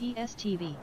PSTV.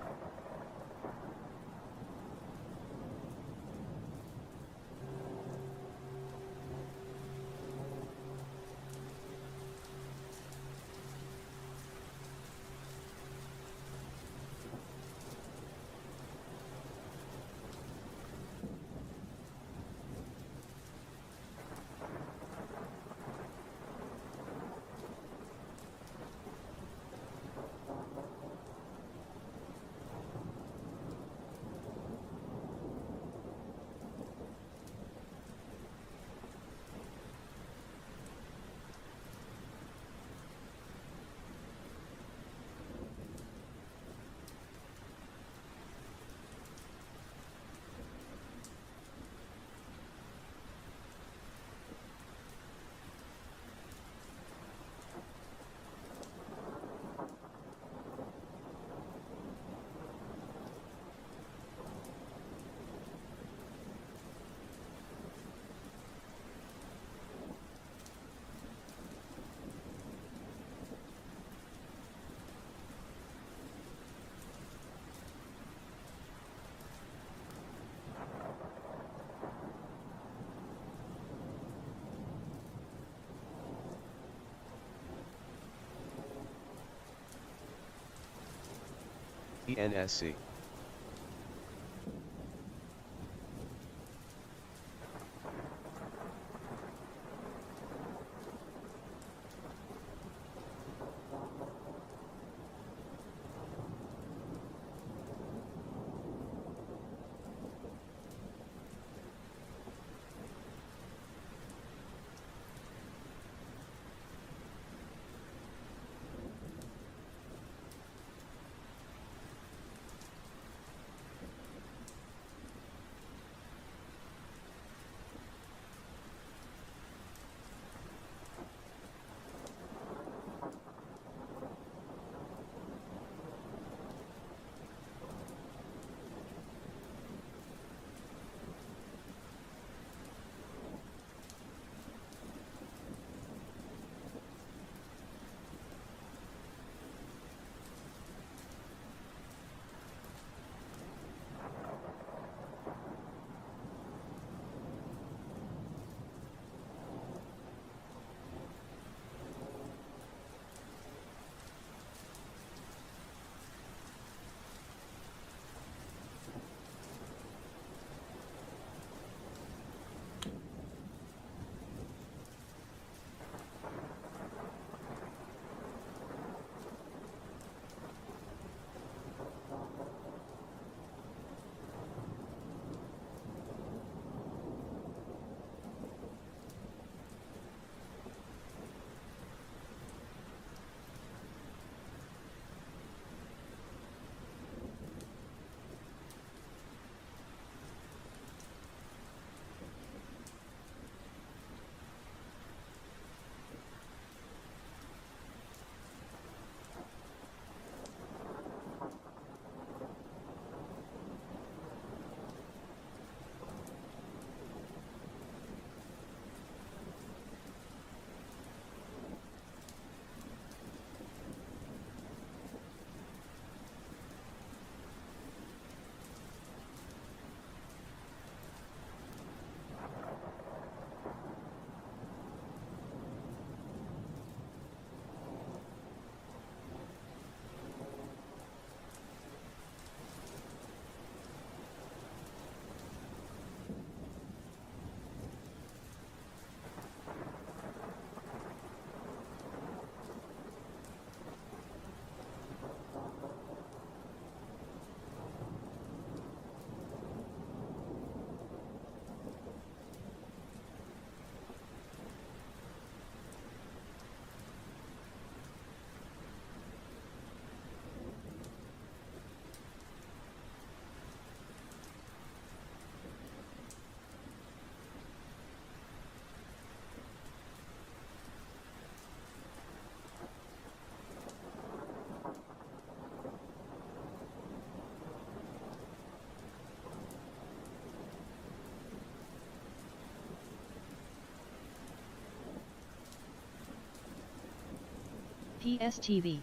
ENSC. PSTV.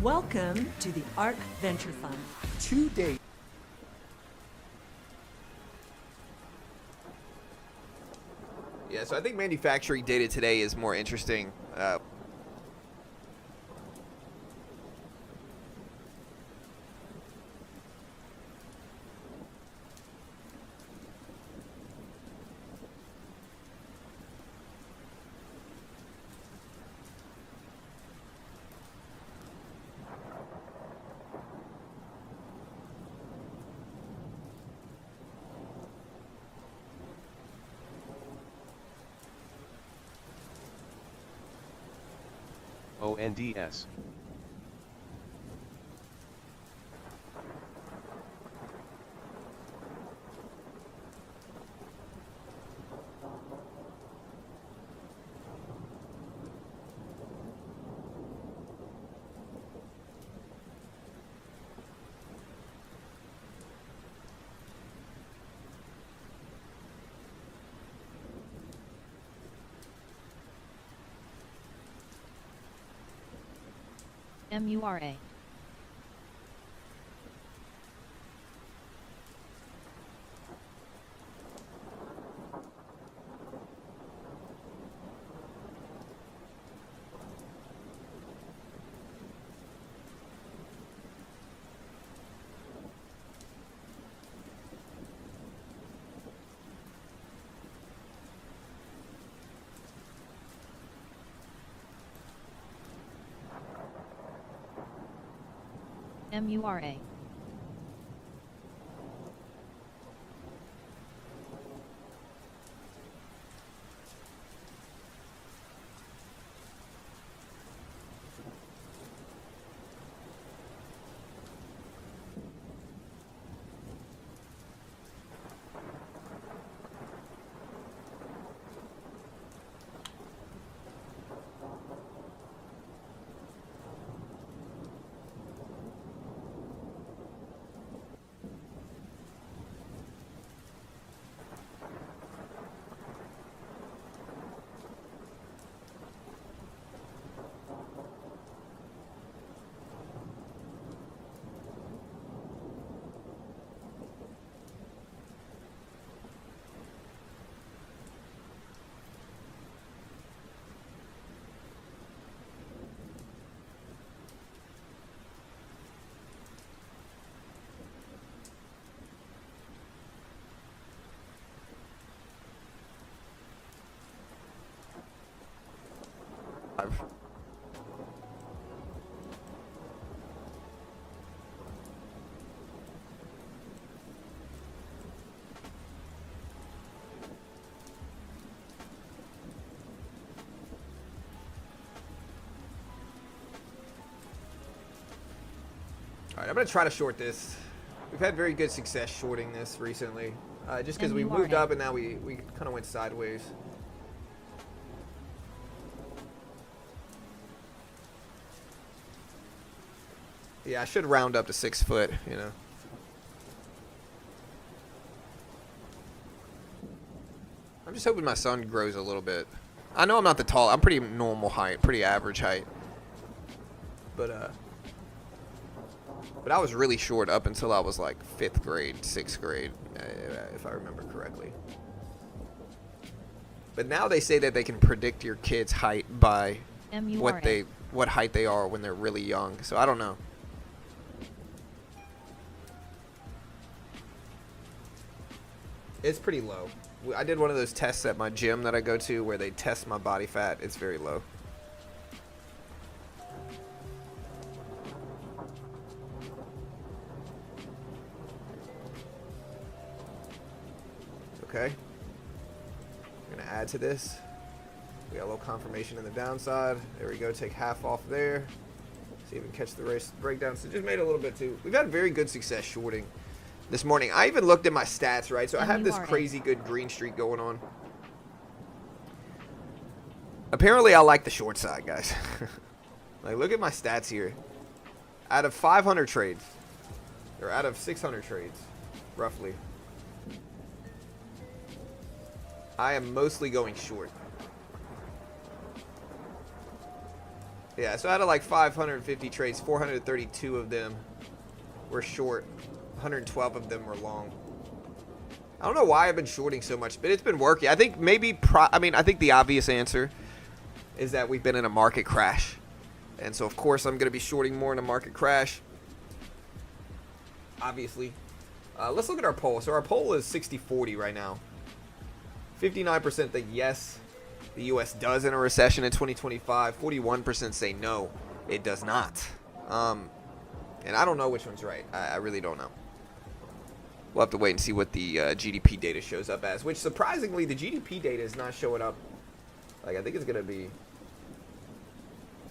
Welcome to the ARK Venture Fund. Today. Yeah, so I think manufacturing data today is more interesting. ONDS. MURA. MURA. Alright, I'm going to try to short this. We've had very good success shorting this recently. Just because we moved up and now we kind of went sideways. Yeah, I should round up to 6 foot, you know. I'm just hoping my son grows a little bit. I know I'm not the tall. I'm pretty normal height, pretty average height. But I was really short up until I was like 5th grade, 6th grade, if I remember correctly. But now they say that they can predict your kid's height by what height they are when they're really young. So I don't know. It's pretty low. I did one of those tests at my gym that I go to where they test my body fat. It's very low. Okay. I'm going to add to this. We got a little confirmation in the downside. There we go. Take half off there. See if we can catch the race breakdown. So just made a little bit too. We've had very good success shorting this morning. I even looked at my stats, right? So I have this crazy good green streak going on. Apparently, I like the short side, guys. Like, look at my stats here. Out of 500 trades, or out of 600 trades, roughly, I am mostly going short. Yeah, so out of like 550 trades, 432 of them were short. 112 of them were long. I don't know why I've been shorting so much, but it's been working. I think maybe, I think the obvious answer is that we've been in a market crash. And so, of course, I'm going to be shorting more in a market crash. Obviously. Let's look at our poll. So our poll is 60-40 right now. 59% think yes, the U.S. does in a recession in 2025. 41% say no, it does not. And I don't know which one's right. I really don't know. We'll have to wait and see what the GDP data shows up as, which surprisingly, the GDP data is not showing up. Like, I think it's going to be...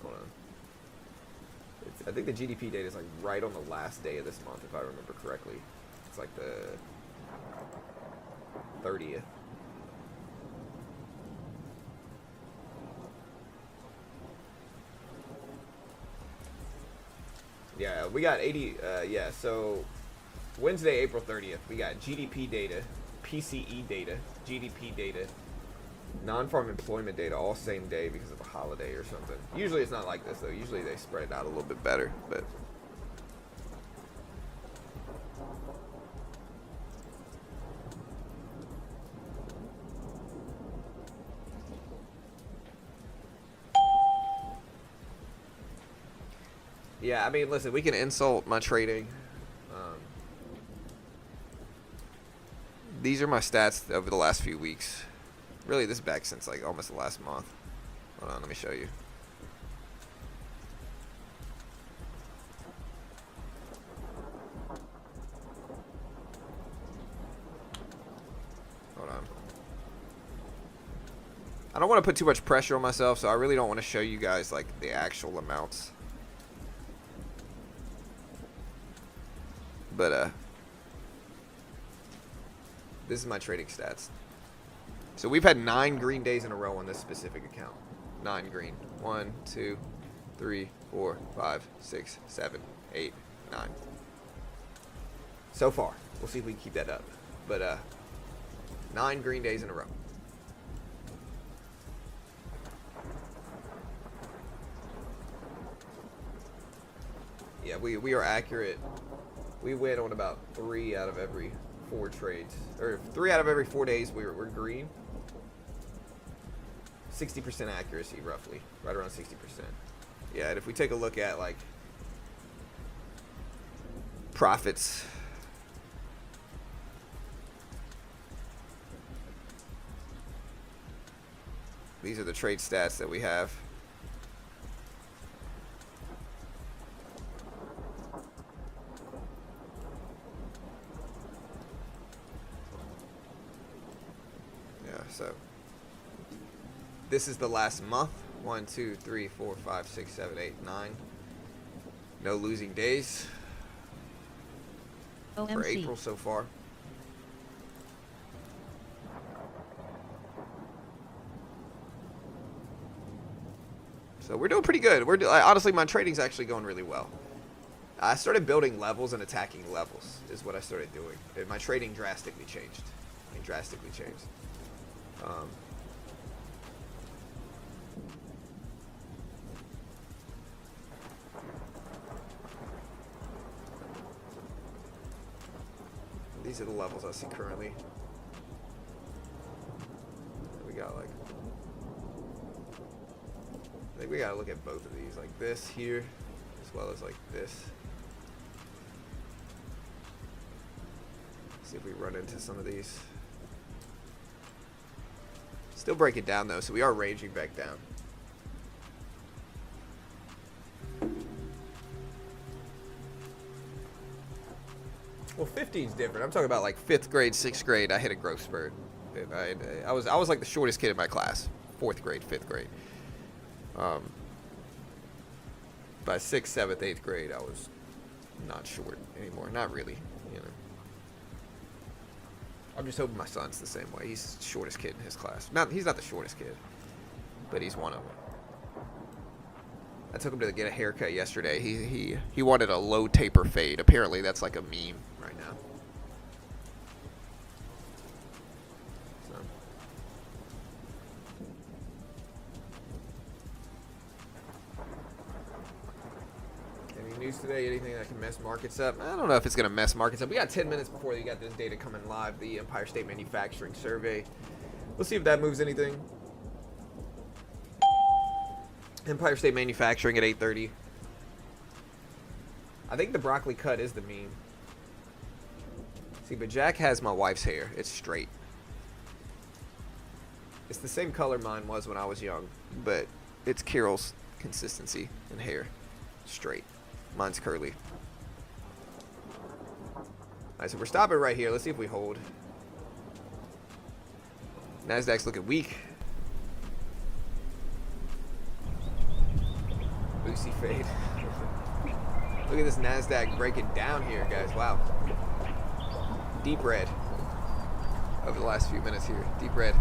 Hold on. I think the GDP data is like right on the last day of this month, if I remember correctly. It's like the 30th. Yeah, we got 80, yeah, so Wednesday, April 30th, we got GDP data, PCE data, GDP data, non-farm employment data, all same day because of a holiday or something. Usually it's not like this, though. Usually they spread it out a little bit better, but... Yeah, I mean, listen, we can insult my trading. These are my stats over the last few weeks. Really, this is back since like almost the last month. Hold on, let me show you. Hold on. I don't want to put too much pressure on myself, so I really don't want to show you guys like the actual amounts. But this is my trading stats. So we've had 9 green days in a row on this specific account. 9 green. 1, 2, 3, 4, 5, 6, 7, 8, 9. So far. We'll see if we can keep that up. But 9 green days in a row. Yeah, we are accurate. We win on about 3 out of every 4 trades. Or 3 out of every 4 days we're green. 60% accuracy, roughly. Right around 60%. Yeah, and if we take a look at, like, profits. These are the trade stats that we have. So this is the last month. 1, 2, 3, 4, 5, 6, 7, 8, 9. No losing days for April so far. So we're doing pretty good. Honestly, my trading's actually going really well. I started building levels and attacking levels is what I started doing. And my trading drastically changed. These are the levels I see currently. We got like, I think we gotta look at both of these, like this here, as well as like this. See if we run into some of these. Still break it down though, so we are ranging back down. Well, 15's different. I'm talking about like 5th grade, 6th grade. I hit a growth spurt. And I was like the shortest kid in my class. 4th grade, 5th grade. By 6th, 7th, 8th grade, I was not short anymore. Not really, you know. I'm just hoping my son's the same way. He's the shortest kid in his class. He's not the shortest kid, but he's one of them. I took him to get a haircut yesterday. He wanted a low taper fade. Apparently, that's like a meme right now. So. news today? Anything that can mess markets up? I don't know if it's going to mess markets up. We got 10 minutes before you got this data coming live, the Empire State Manufacturing Survey. We'll see if that moves anything. Empire State Manufacturing at 8:30. I think the broccoli cut is the meme. See, but Jack has my wife's hair. It's straight. It's the same color mine was when I was young, but it's Carol's consistency in hair. Straight. Mine's curly. Alright, so we're stopping right here. Let's see if we hold. NASDAQ's looking weak. Lucy fade. Look at this NASDAQ breaking down here, guys. Wow. Deep red. Over the last few minutes here. Deep red.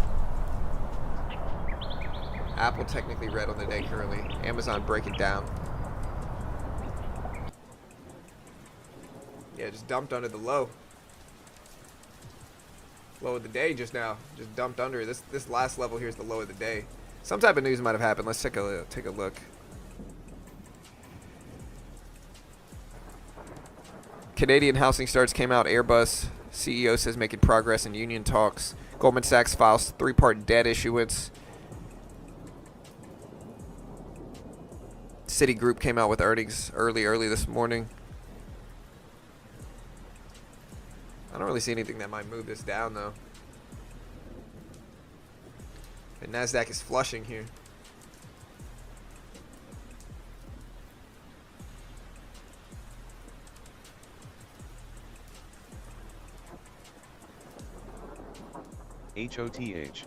Apple technically red on the day currently. Amazon breaking down. Yeah, just dumped under the low. Low of the day just now. Just dumped under. This last level here is the low of the day. Some type of news might have happened. Let's take a look. Canadian housing starts came out. Airbus CEO says making progress in union talks. Goldman Sachs files 3-part debt issuance. Citigroup came out with earnings early this morning. I don't really see anything that might move this down though. And NASDAQ is flushing here. HOTH.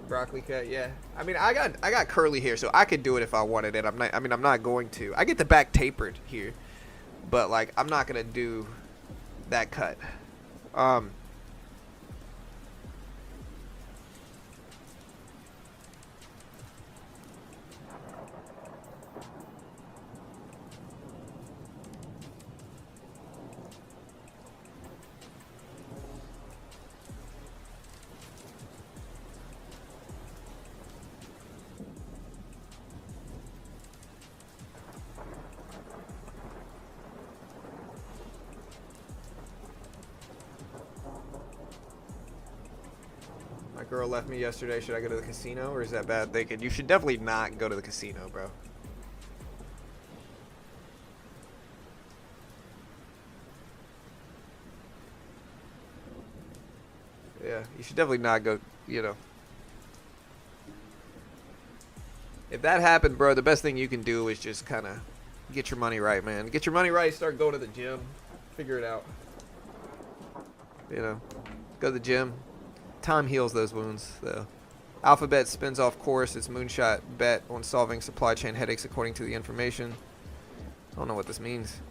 Broccoli cut, yeah. I mean, I got curly hair, so I could do it if I wanted it. I'm not going to. I get the back tapered here, but like I'm not gonna do that cut. My girl left me yesterday. Should I go to the casino, or is that bad thinking? You should definitely not go to the casino, bro. Yeah, you should definitely not go, you know. If that happened, bro, the best thing you can do is just kind of get your money right, man. Get your money right, start going to the gym. Figure it out. You know, go to the gym. Time heals those wounds, though. Alphabet spins off course its moonshot bet on solving supply chain headaches according to the information. I don't know what this means.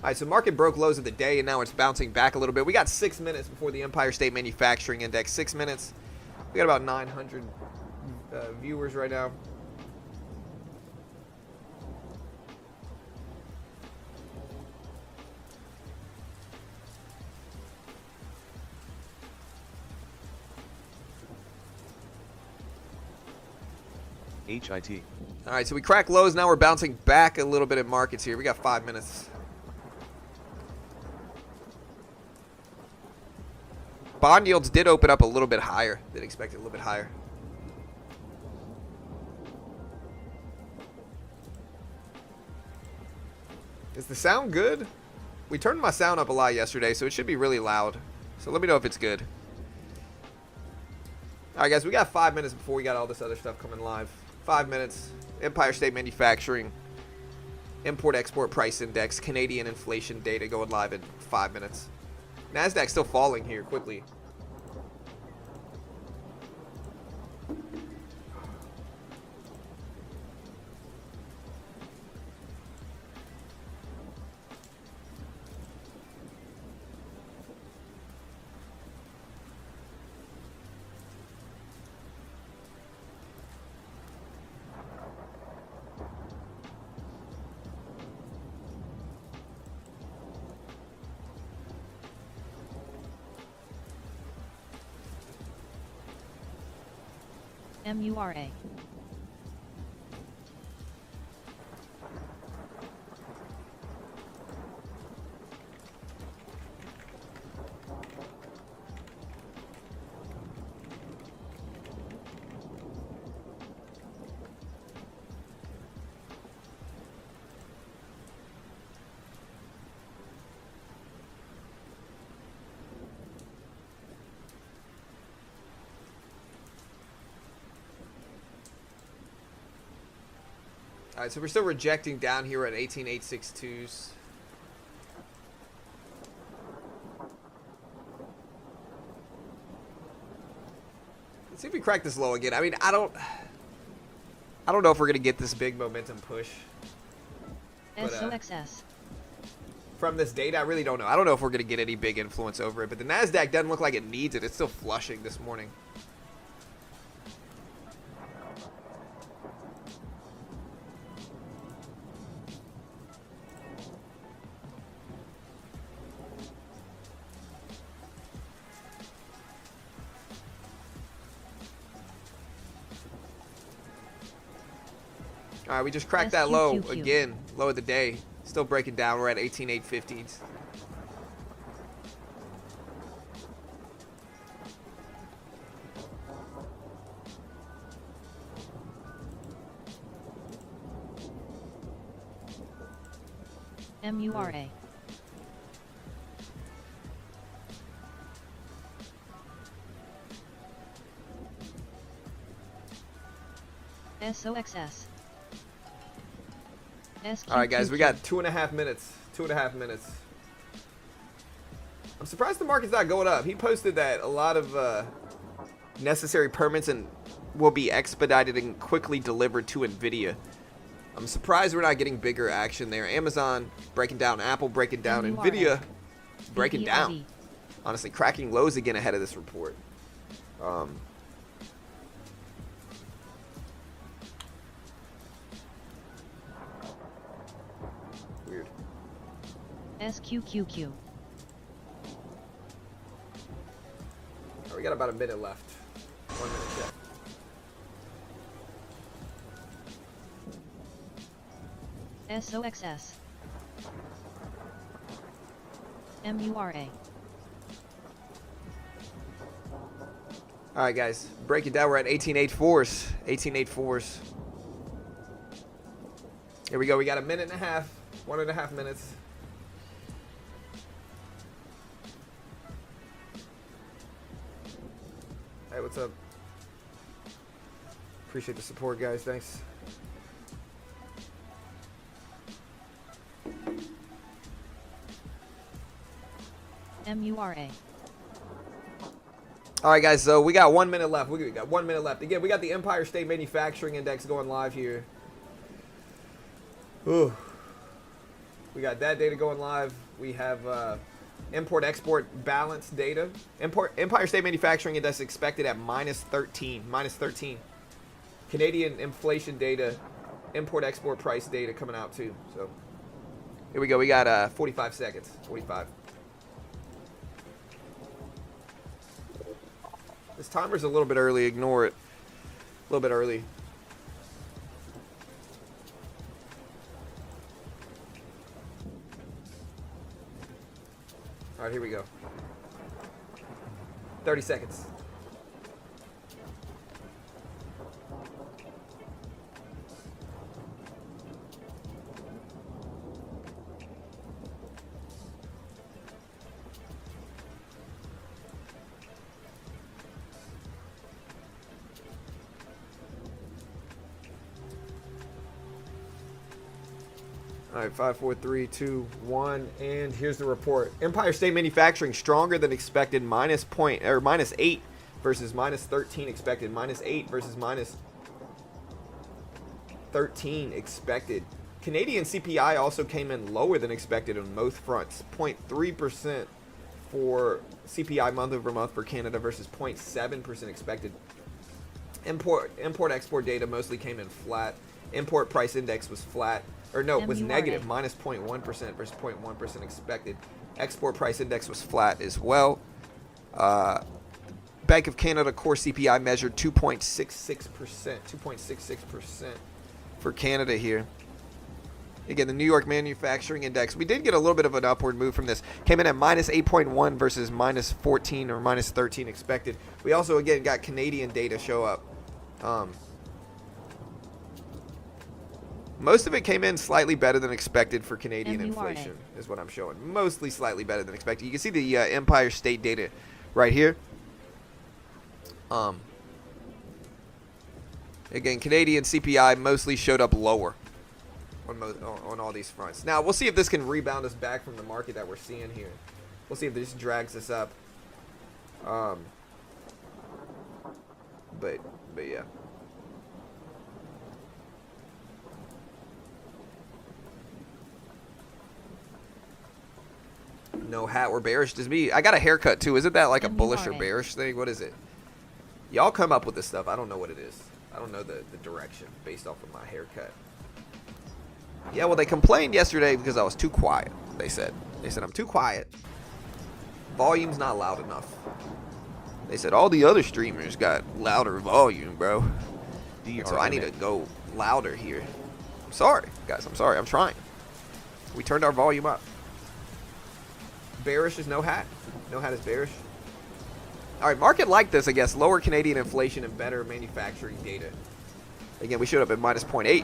Alright, so market broke lows of the day, and now it's bouncing back a little bit. We got 6 minutes before the Empire State Manufacturing Index. 6 minutes. We got about 900 viewers right now. HIT. All right, so we cracked lows. Now we're bouncing back a little bit in markets here. We got 5 minutes. Bond yields did open up a little bit higher than expected, a little bit higher. Is the sound good? We turned my sound up a lot yesterday, so it should be really loud. So let me know if it's good. All right, guys, we got 5 minutes before we got all this other stuff coming live. 5 minutes. Empire State Manufacturing. Import-Export Price Index. Canadian inflation data going live in 5 minutes. NASDAQ still falling here quickly. MURA. All right, so we're still rejecting down here at 18,862s. Let's see if we crack this low again. I mean, I don't know if we're gonna get this big momentum push. But, SOXS. from this data, I really don't know. I don't know if we're gonna get any big influence over it, but the Nasdaq doesn't look like it needs it. It's still flushing this morning. All right, we just cracked that low again. Low of the day. Still breaking down. We're at 18,850s. MURA. SOXS. All right, guys, we got 2.5 minutes. 2.5 minutes. I'm surprised the market's not going up. He posted that a lot of necessary permits and will be expedited and quickly delivered to NVIDIA. I'm surprised we're not getting bigger action there. Amazon breaking down, Apple breaking down, NVIDIA breaking down. Honestly, cracking lows again ahead of this report. Weird. SQQQ. We got about a minute left. 1 minute left. SOXS. MURA. All right, guys, break it down. We're at 18.84s. 18.84s. Here we go. We got a minute and a half. 1.5 minutes. Hey, what's up? Appreciate the support, guys. Thanks. MURA. All right, guys, so we got 1 minute left. We got 1 minute left. Again, we got the Empire State Manufacturing Index going live here. Ooh. We got that data going live. We have import-export balance data. Empire State Manufacturing Index expected at -13. -13. Canadian inflation data, import-export price data coming out too. So here we go. We got 45 seconds. 45. This timer's a little bit early. Ignore it. A little bit early. All right, here we go. 30 seconds. All right, 5, 4, 3, 2, 1, and here's the report. Empire State Manufacturing stronger than expected, -8 versus -13 expected, -8 versus -13 expected. Canadian CPI also came in lower than expected on most fronts, 0.3% for CPI month over month for Canada versus 0.7% expected. Import-export data mostly came in flat. Import price index was flat. Or no, it was negative, -0.1% versus 0.1% expected. Export price index was flat as well. Bank of Canada core CPI measured 2.66%. 2.66% for Canada here. Again, the New York Manufacturing Index, we did get a little bit of an upward move from this. Came in at -8.1 versus -14 or -13 expected. We also, again, got Canadian data show up. Most of it came in slightly better than expected for Canadian inflation, is what I'm showing. Mostly slightly better than expected. You can see the Empire State data right here. Again, Canadian CPI mostly showed up lower. on all these fronts. Now we'll see if this can rebound us back from the market that we're seeing here. We'll see if this drags us up. But yeah. No hat or bearish. Does me? I got a haircut too. Isn't that like a bullish or bearish thing? What is it? Y'all come up with this stuff. I don't know what it is. I don't know the direction based off of my haircut. Yeah, well, they complained yesterday because I was too quiet. They said I'm too quiet. Volume's not loud enough. They said all the other streamers got louder volume, bro. So I need to go louder here. I'm sorry, guys. I'm sorry. I'm trying. We turned our volume up. Bearish is no hat. No hat is bearish. All right, market like this, I guess. Lower Canadian inflation and better manufacturing data. Again, we showed up at minus 0.8.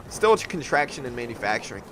Still a contraction in manufacturing.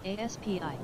ASPI.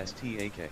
STAK.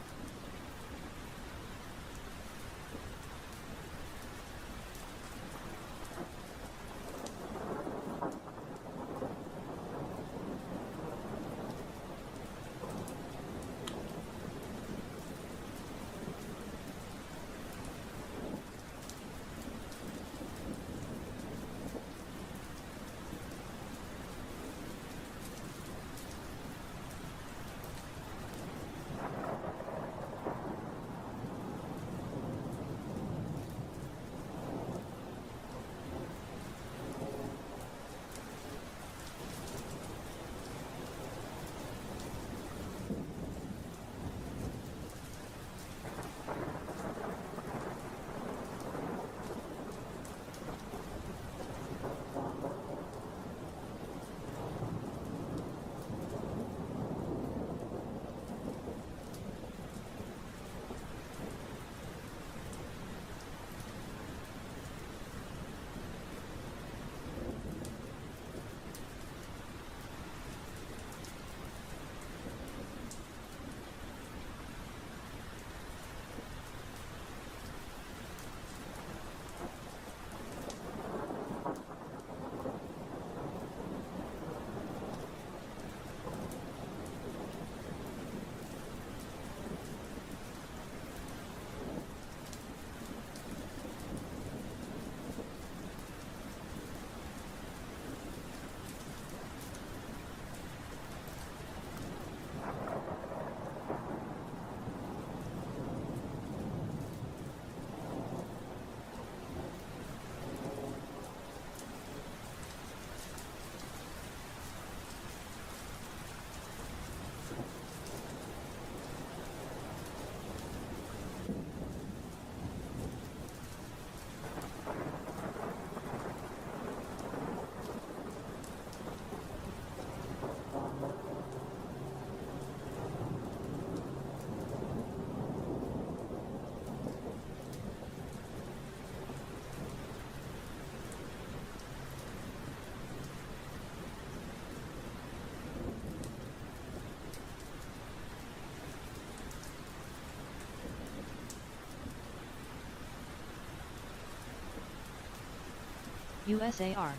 USAR.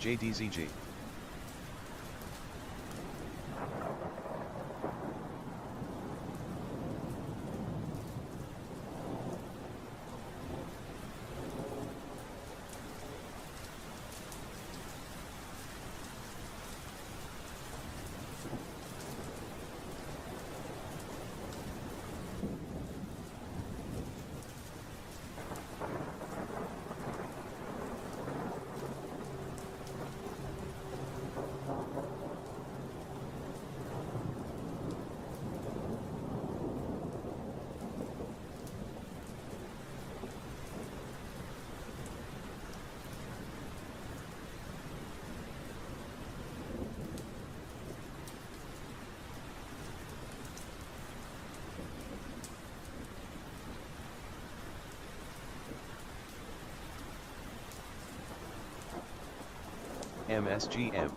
JDZG. MSGM.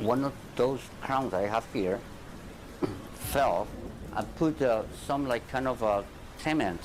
One of those crowns I have here fell. I put some like kind of cement.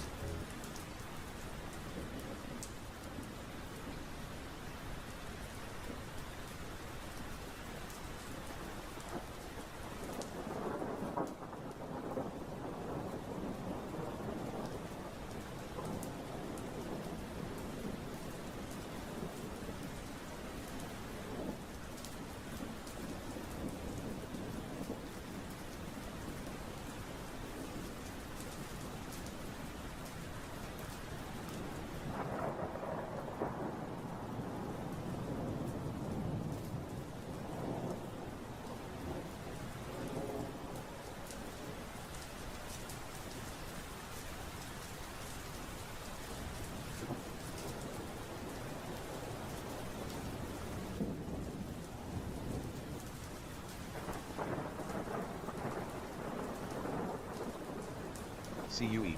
CUE.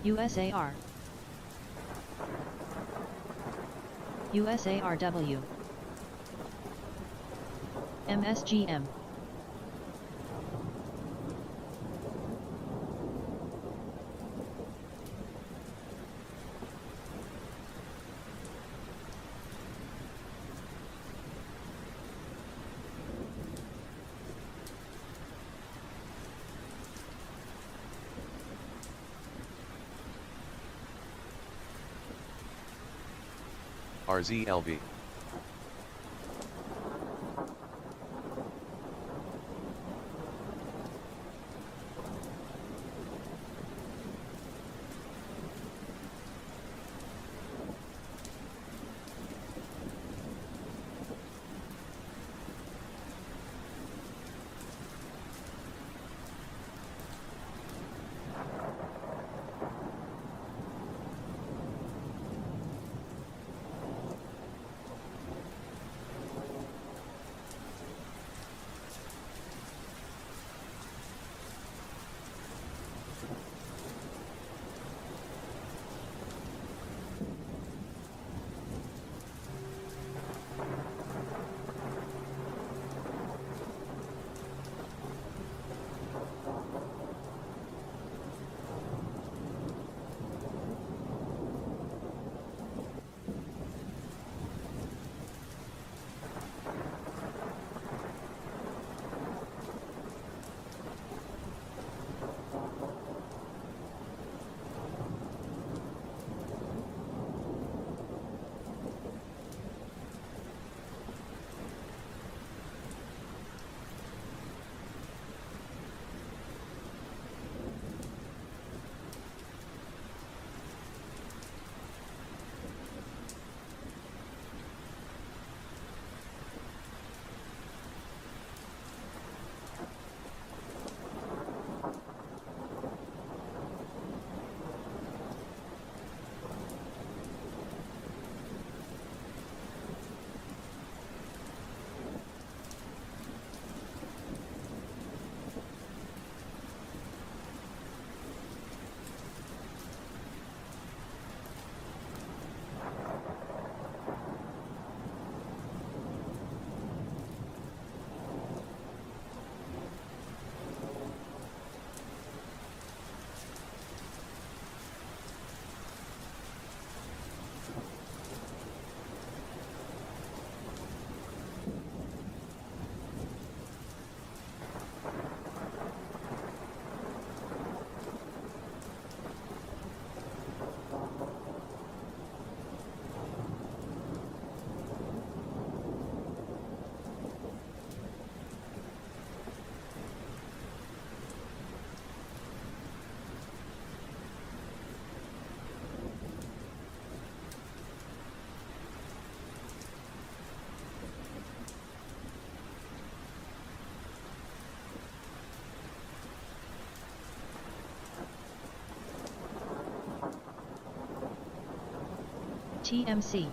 USAR. USARW. MSGM. RZLV. TMC.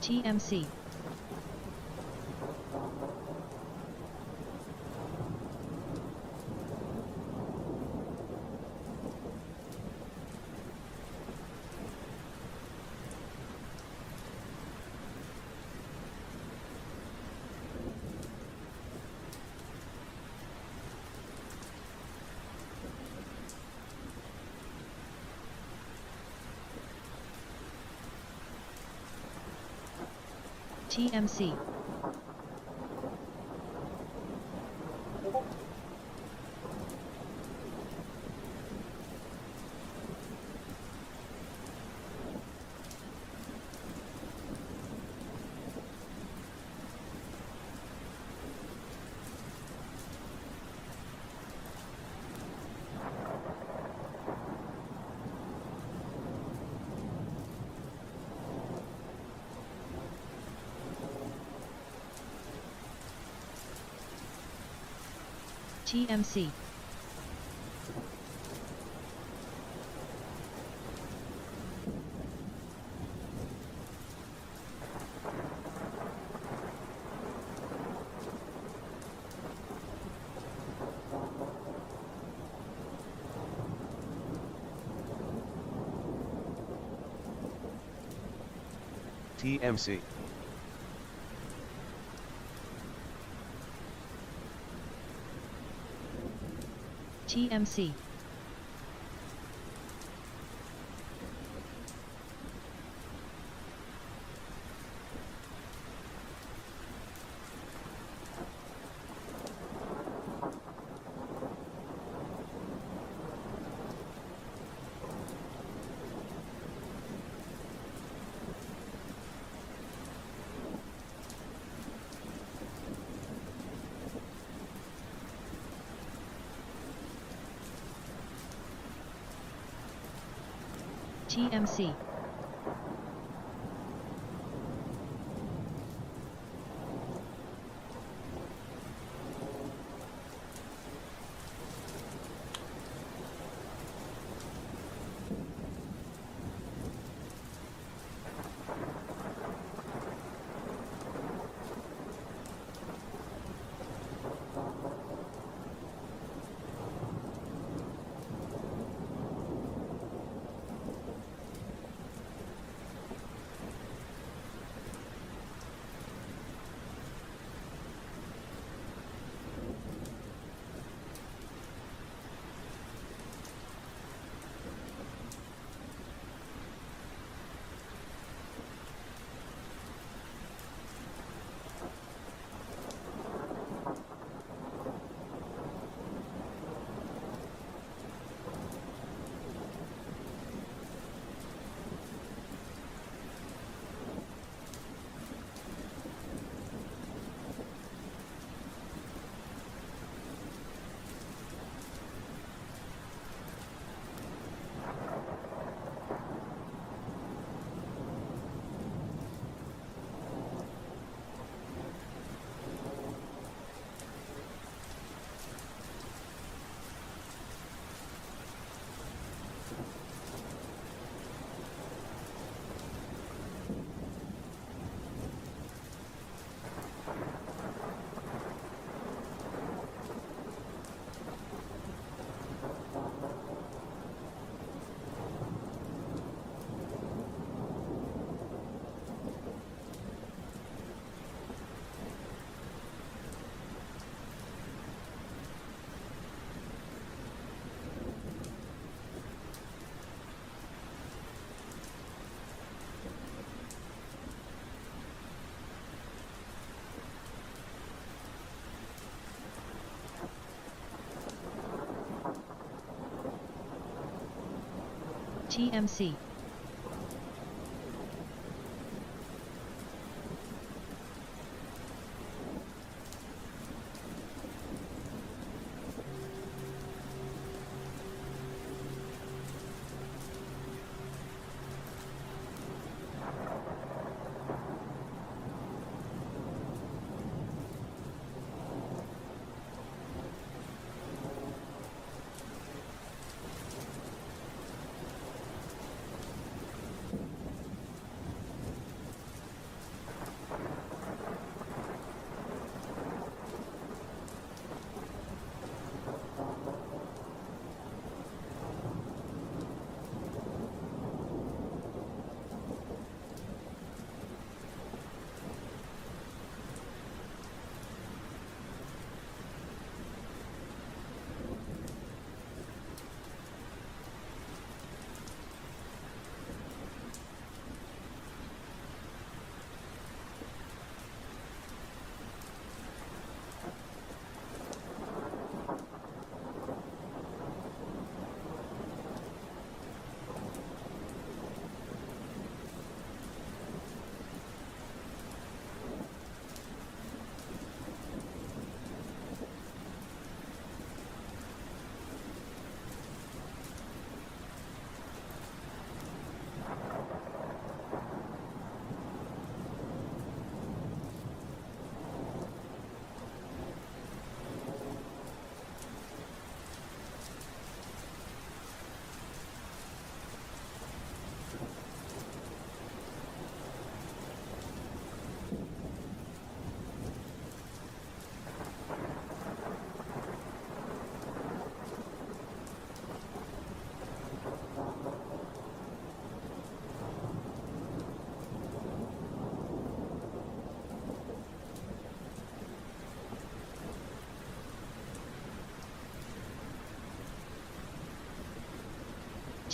TMC. TMC. TMC. TMC. TMC. TMC. TMC.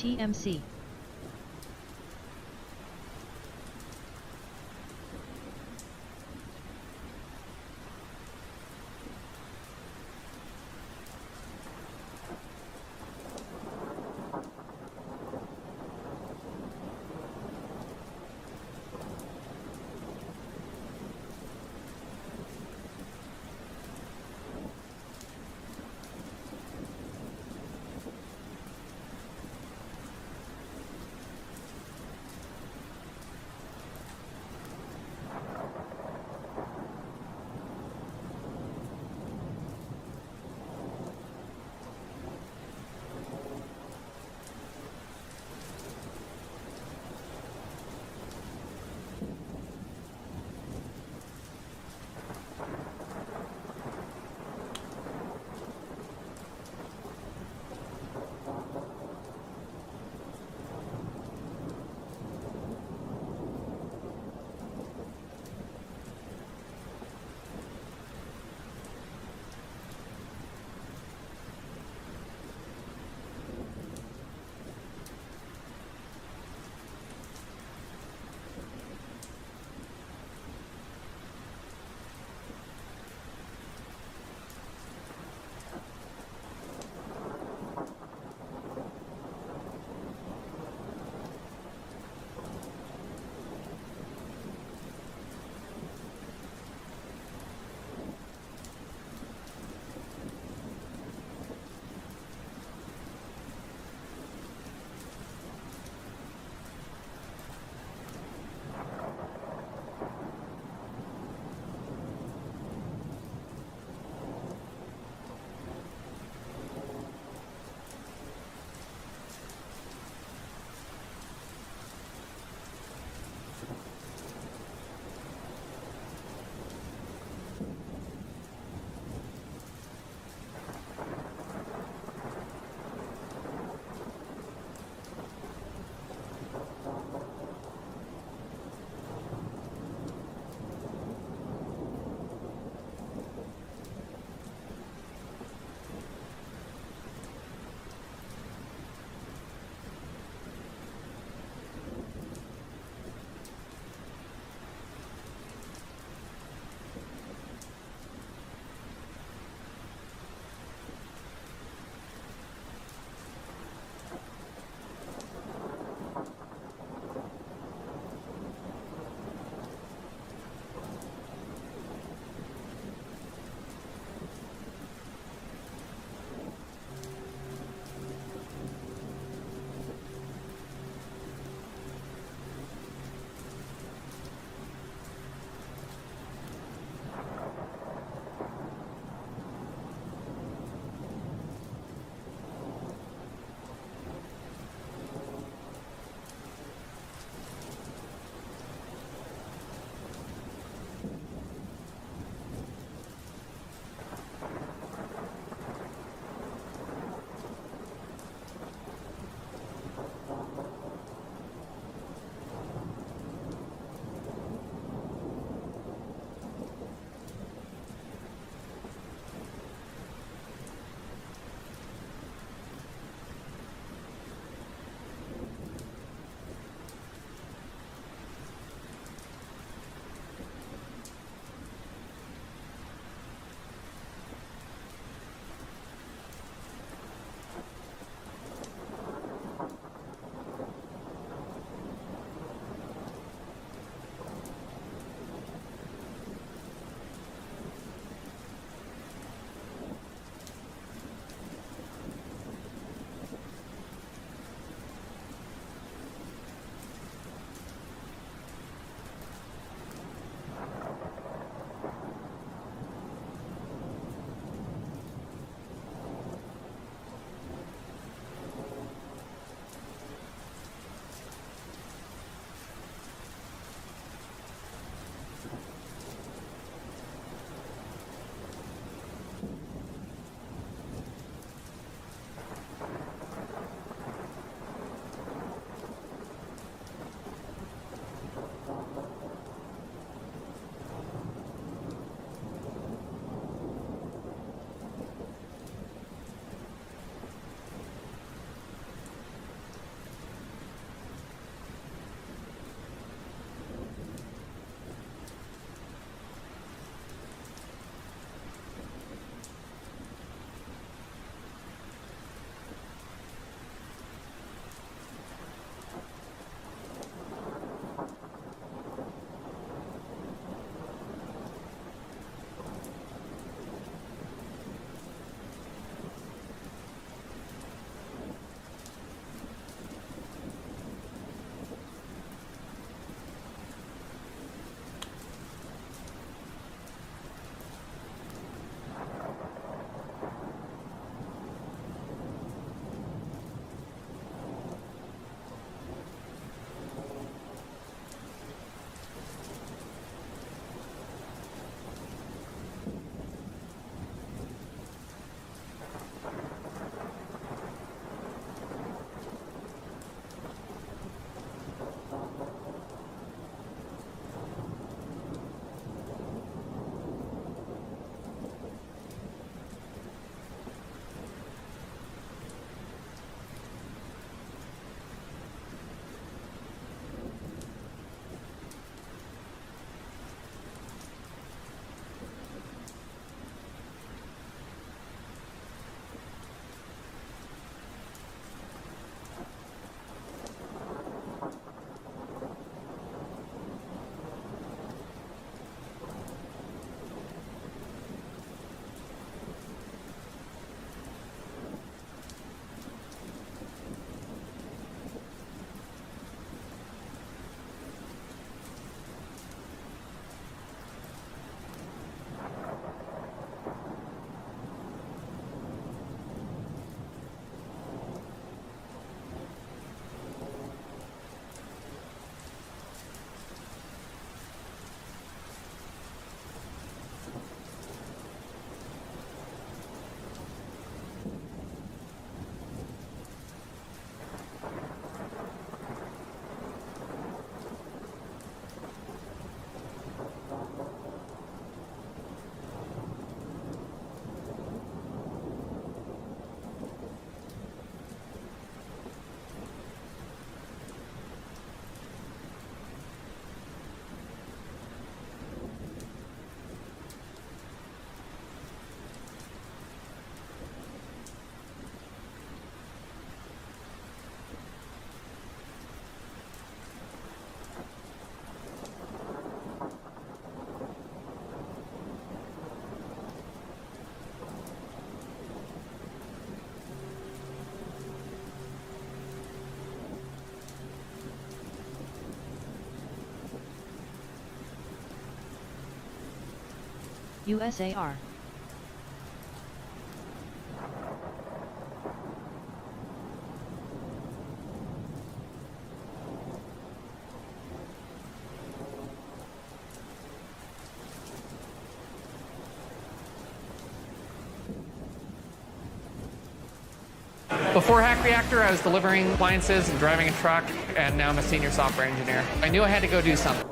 TMC. USAR. Before Hack Reactor, I was delivering appliances and driving a truck, and now I'm a senior software engineer. I knew I had to go do something.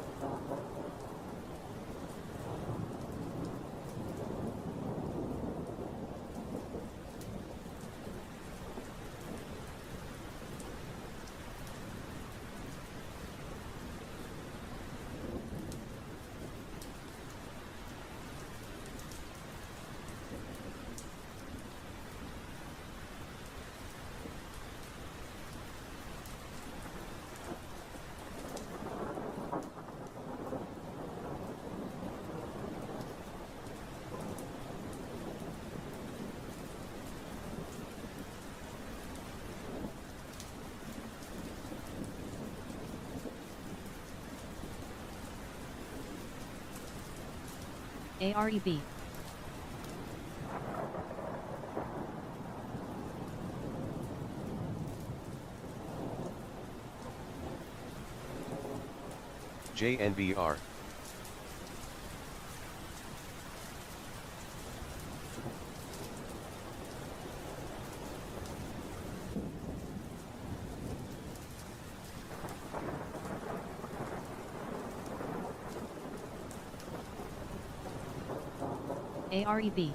AREB. JNBR. AREB.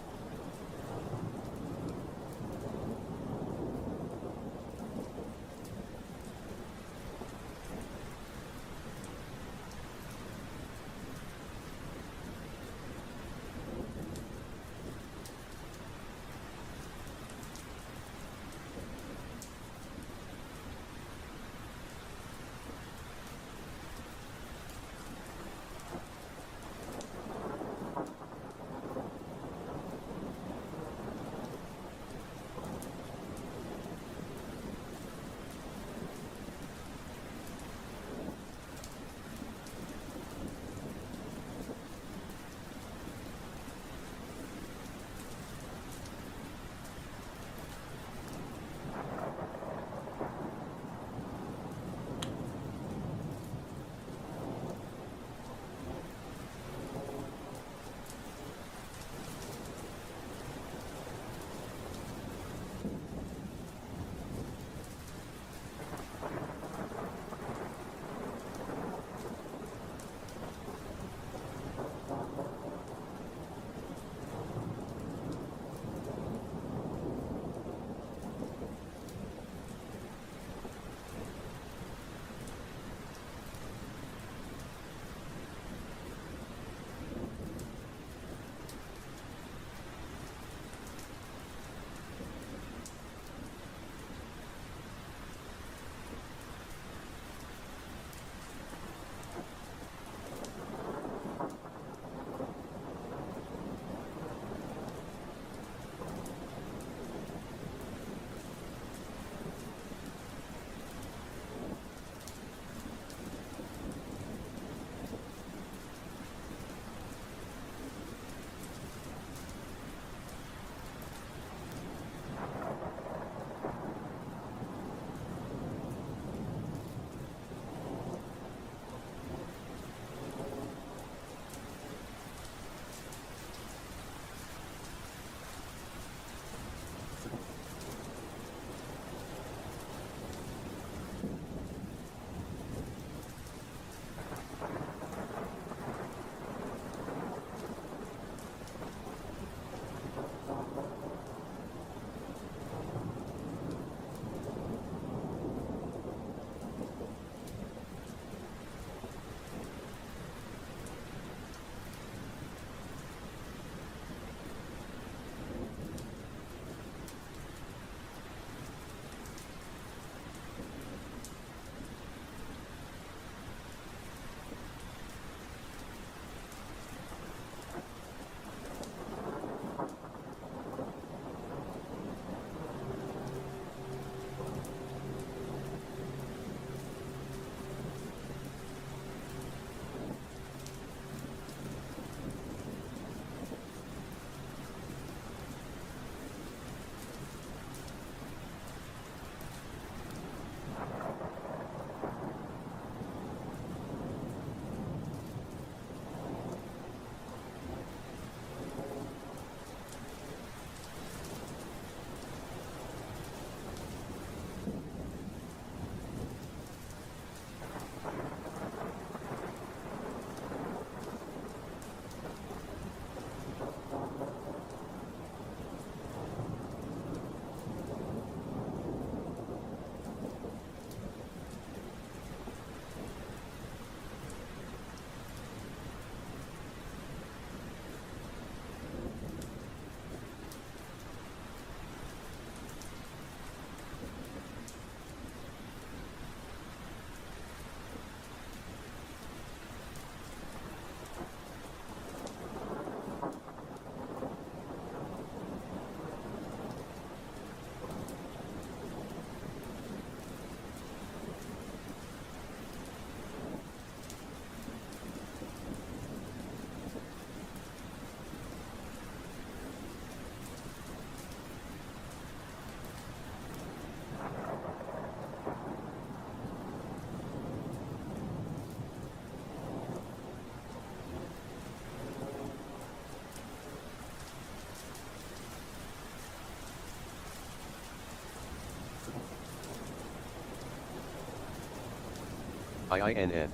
IINN.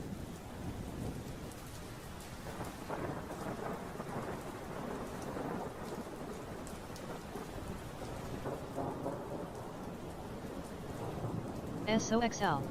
SOXL.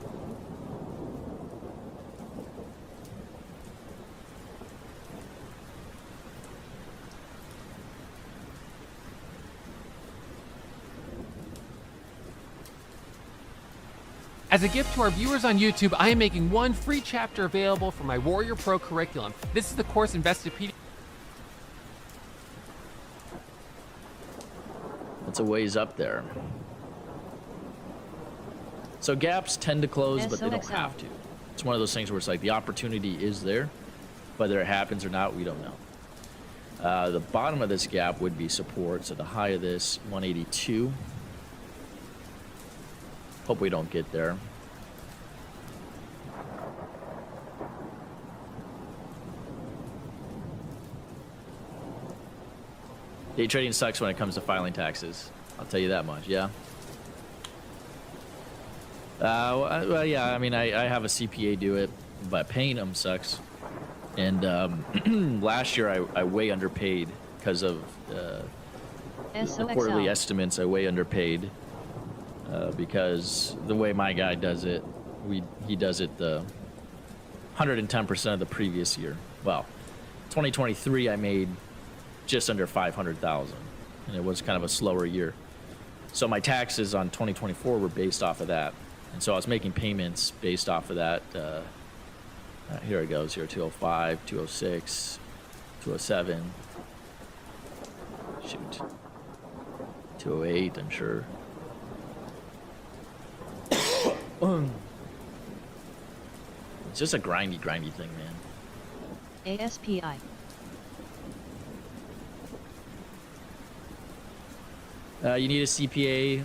As a gift to our viewers on YouTube, I am making one free chapter available for my Warrior Pro curriculum. This is the course Investopedia. It's a ways up there. So gaps tend to close, but they don't have to. It's one of those things where it's like the opportunity is there. Whether it happens or not, we don't know. The bottom of this gap would be support, so the high of this, 182. Hope we don't get there. Day trading sucks when it comes to filing taxes. I'll tell you that much, yeah. Well, yeah, I mean, I have a CPA do it, but paying them sucks. And last year I way underpaid because of the quarterly estimates. I way underpaid because the way my guy does it, he does it the 110% of the previous year. Well, 2023 I made just under 500,000, and it was kind of a slower year. So my taxes on 2024 were based off of that. And so I was making payments based off of that. Here it goes, here, 205, 206, 207. Shoot. 208, I'm sure. It's just a grindy thing, man. ASPI. You need a CPA.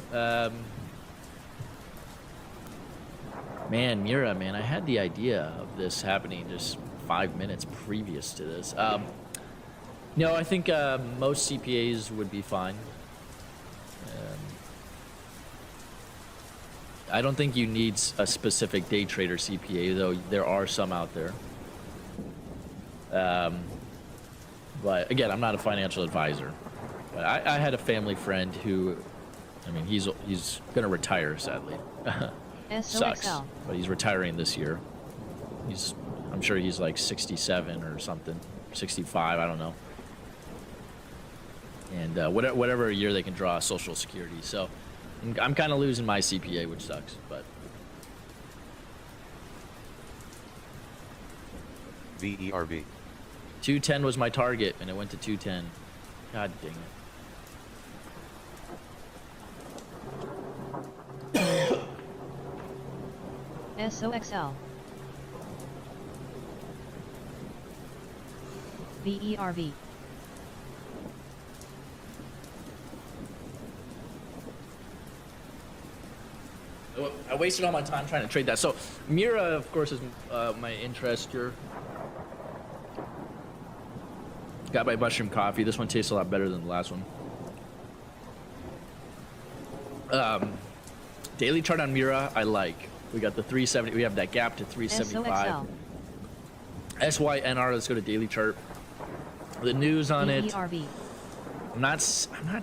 Man, Mira, man, I had the idea of this happening just 5 minutes previous to this. No, I think most CPAs would be fine. I don't think you need a specific day trader CPA, though there are some out there. But again, I'm not a financial advisor. But I had a family friend who, I mean, he's gonna retire, sadly. Sucks, but he's retiring this year. I'm sure he's like 67 or something, 65, I don't know. And whatever year they can draw Social Security. So I'm kind of losing my CPA, which sucks, but. VERV. 210 was my target, and it went to 210. God dang it. SOXL. VERV. I wasted all my time trying to trade that. So Mira, of course, is my interest here. Got my mushroom coffee. This one tastes a lot better than the last one. Daily chart on Mira, I like. We got the 370. We have that gap to 375. SYNR. Let's go to daily chart. The news on it. VERV. I'm not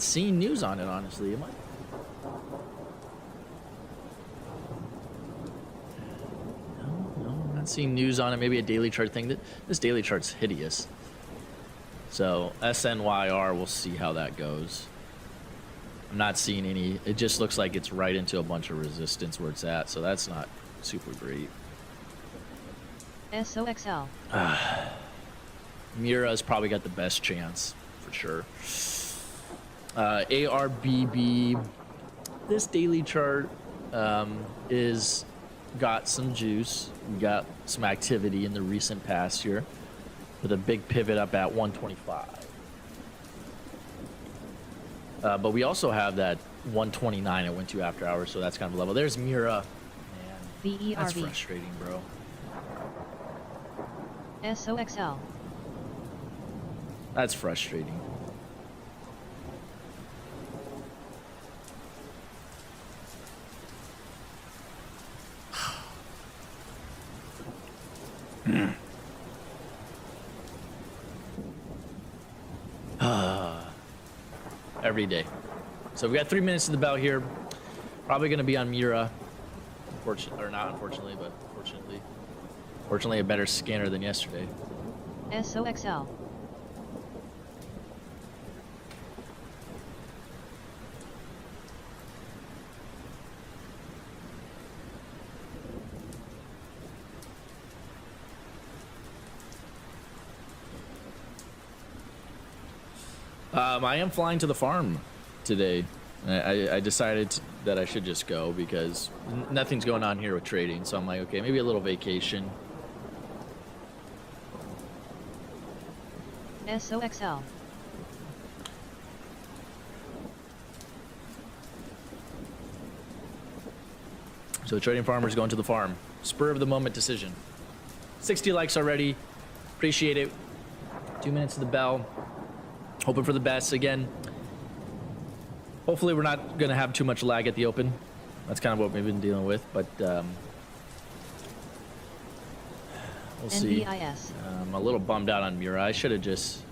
seeing news on it, honestly. Am I? No, I'm not seeing news on it. Maybe a daily chart thing. This daily chart's hideous. So SNYR, we'll see how that goes. I'm not seeing any. It just looks like it's right into a bunch of resistance where it's at, so that's not super great. SOXL. Mira's probably got the best chance for sure. ARBB. This daily chart is got some juice. We got some activity in the recent past here with a big pivot up at 125. But we also have that 129 it went to after hours, so that's kind of a level. There's Mira. Man, VERV. that's frustrating, bro. SOXL. That's frustrating. Every day. So we've got 3 minutes to the bell here. Probably going to be on Mira. Unfortunately, or not unfortunately, but fortunately. Fortunately, a better scanner than yesterday. SOXL. I am flying to the farm today. I decided that I should just go because nothing's going on here with trading. So I'm like, okay, maybe a little vacation. SOXL. So the trading farmer's going to the farm. Spur of the moment decision. 60 likes already. Appreciate it. 2 minutes to the bell. Hoping for the best again. Hopefully we're not going to have too much lag at the open. That's kind of what we've been dealing with, but we'll see. NBIS. I'm a little bummed out on Mura. I should have just...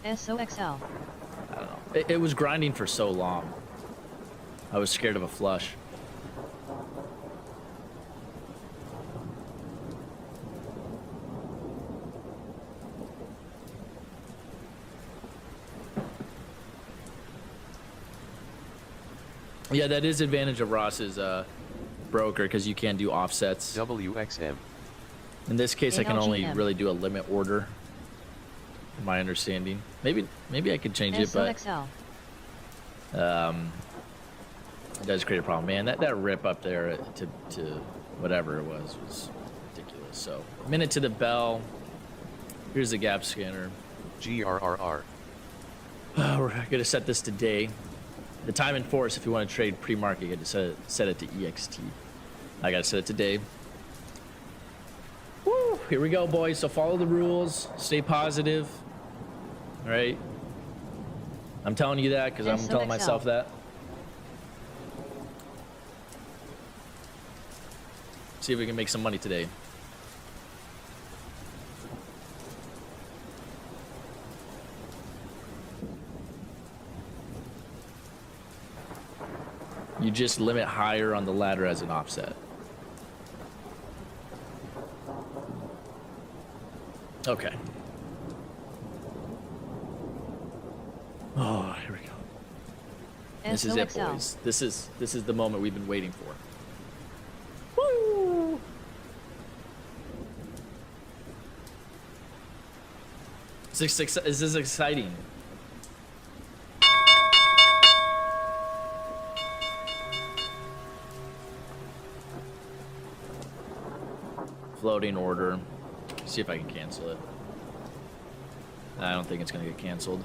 SOXL. I don't know. It was grinding for so long. I was scared of a flush. Yeah, that is advantage of Ross's broker because you can do offsets. WXM. In this case, I can only ALGM. really do a limit order. From my understanding, maybe I could change it, but SOXL. it does create a problem. Man, that rip up there to whatever it was ridiculous. So, minute to the bell. Here's the gap scanner. GRRR. We're gonna set this to day. The time in force, if you want to trade pre-market, you have to set it to EXT. I gotta set it to day. Woo! Here we go, boys. So follow the rules. Stay positive. All right. I'm telling you that because I'm telling myself that. See if we can make some money today. You just limit higher on the ladder as an offset. Okay. Oh, here we go. This is it, SOXL. boys. This is the moment we've been waiting for. Woo! This is exciting. Floating order. See if I can cancel it. I don't think it's gonna get canceled.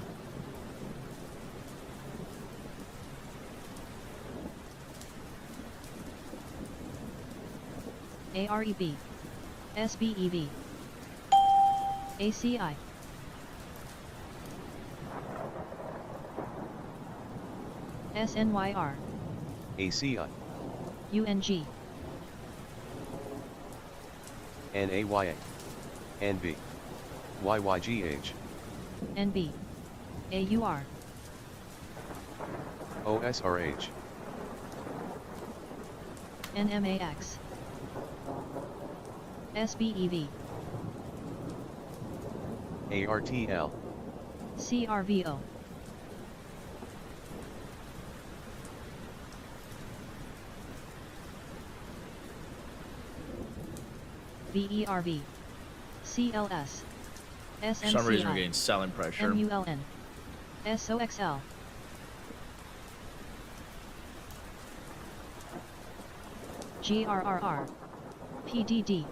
AREB. SBEV. ACI. SNYR. ACI. UNG. NAYA. NB. YYGH. NB. AUR. OSRH. NMAX. SBEV. ARTL. CRVO. VERV. CLS. For some reason we're SMCI. getting selling pressure. MULN. SOXL. GRRR. PDD.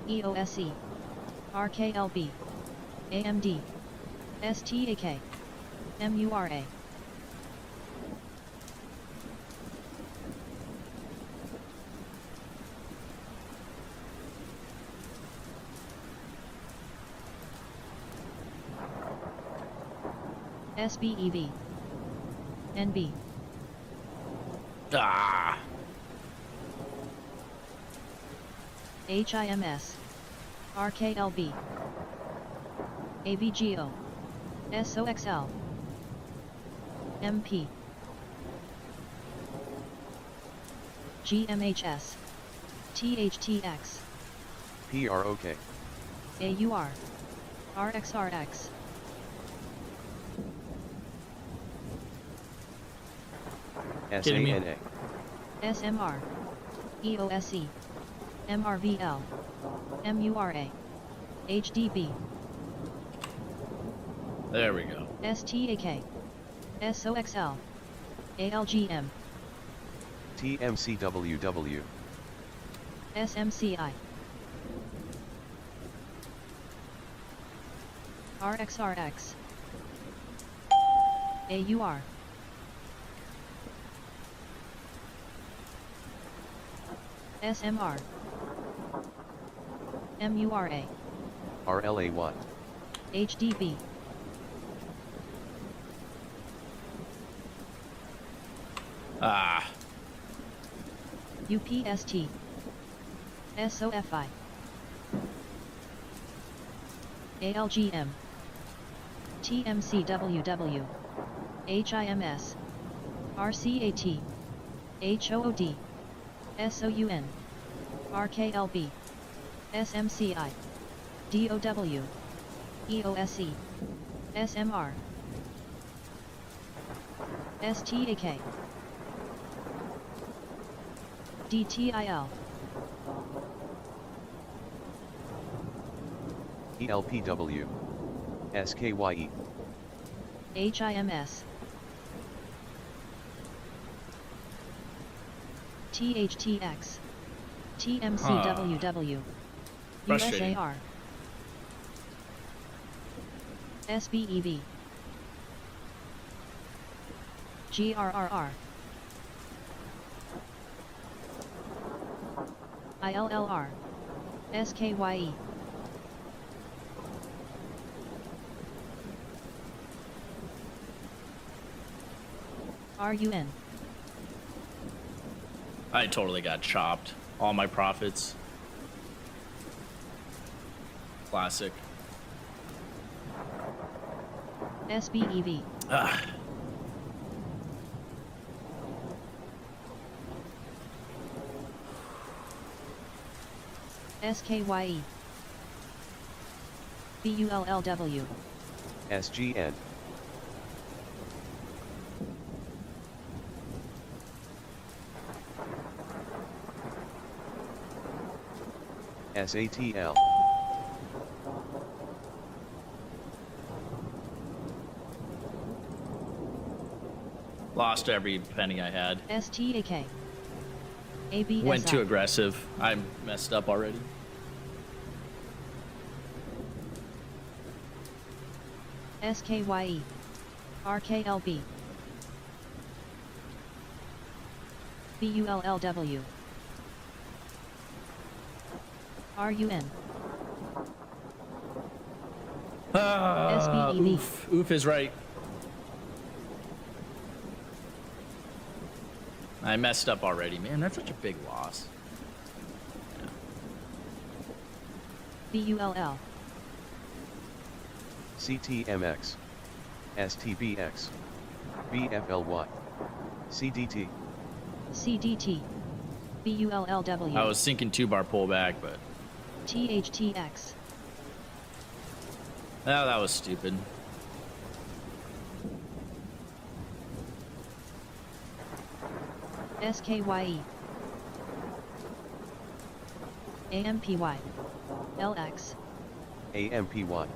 EOSE. RKLB. AMD. STAK. MURA. SBEV. NB. Ah! HIMS. RKLB, AVGO, SOXL, MP, GMHS, THTX, PROK, AUR, RXRX, Kidding me? SANA, SMR, EOSE, MRVL, MURA, HDB, There we go. STAK, SOXL, ALGM, TMCWW, SMCI, RXRX, AUR, SMR, MURA, RLAY, HDB, Ah, UPST, SOFI, ALGM, TMCWW, HIMS, RCAT, HOOD, SOUN, RKLB, SMCI, DOW, EOSE, SMR, STAK, DTIL, ELPW, SKYE, HIMS, THTX, TMCWW, Frustrating. USAR, SBEV, GRRR, ILLR, SKYE, RUN, I totally got chopped. All my profits. Classic. SBEV, Ah, SKYE, BULLW, SGN, SATL, lost every penny I had. STAK, ABSI, Went too aggressive. I messed up already. SKYE, RKLB, BULLW, RUN, SBEV, Oof is right. I messed up already, man. That's such a big loss. BULL, CTMX, STBX, BFLY, CDT, CDT, BULLW, I was thinking 2-bar pullback, but THTX, oh, that was stupid. SKYE, AMPY, LX, AMPY,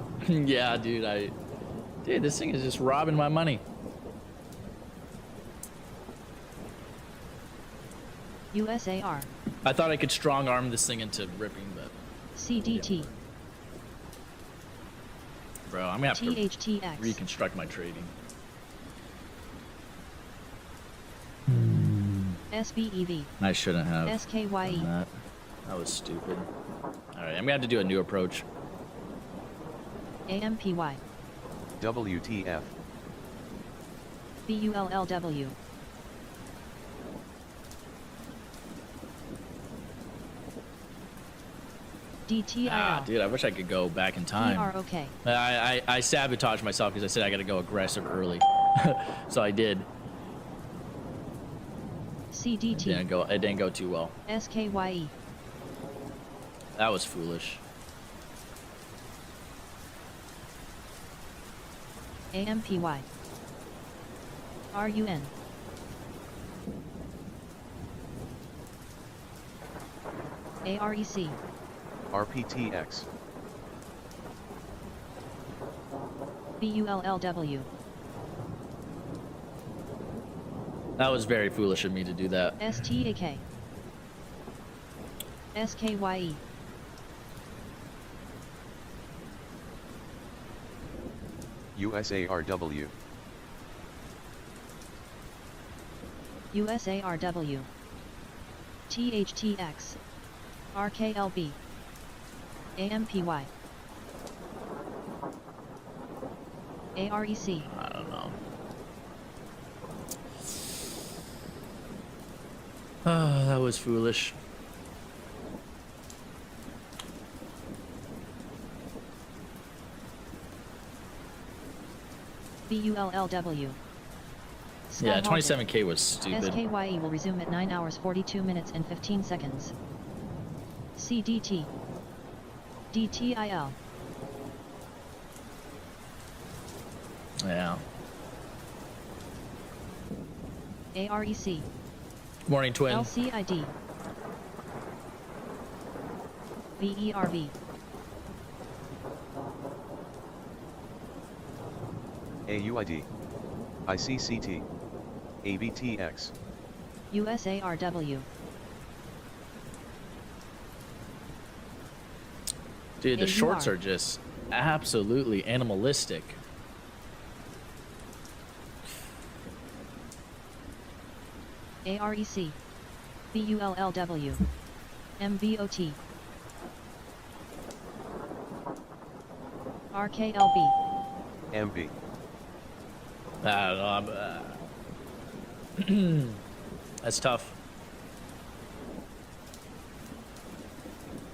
Yeah, dude, dude, this thing is just robbing my money. USAR, I thought I could strong arm this thing into ripping, but CDT, bro, I'm gonna have to THTX, reconstruct my trading. SBEV, I shouldn't have SKYE, done that. That was stupid. All right, I'm gonna have to do a new approach. AMPY, WTF, BULLW, DTIL. Ah, dude, I wish I could go back in time. PROK. I sabotaged myself because I said I got to go aggressive early. So I did. CDT. It didn't go too well. SKYE. That was foolish. AMPY. RUN. AREC. RPTX. BULLW. That was very foolish of me to do that. STAK. SKYE. USARW. USARW. THTX. RKLB. AMPY. AREC. I don't know. Oh, that was foolish. BULLW. Yeah, Small halted. 27K was stupid. SKYE will resume at 9 hours 42 minutes and 15 seconds. CDT. DTIL. Yeah. AREC. Morning, twin. LCID. VERV. AUID. ICCT. ABTX. USARW. Dude, the shorts AUR. are just absolutely animalistic. AREC. BULLW. MVOT. RKLB. MV. I don't know. That's tough.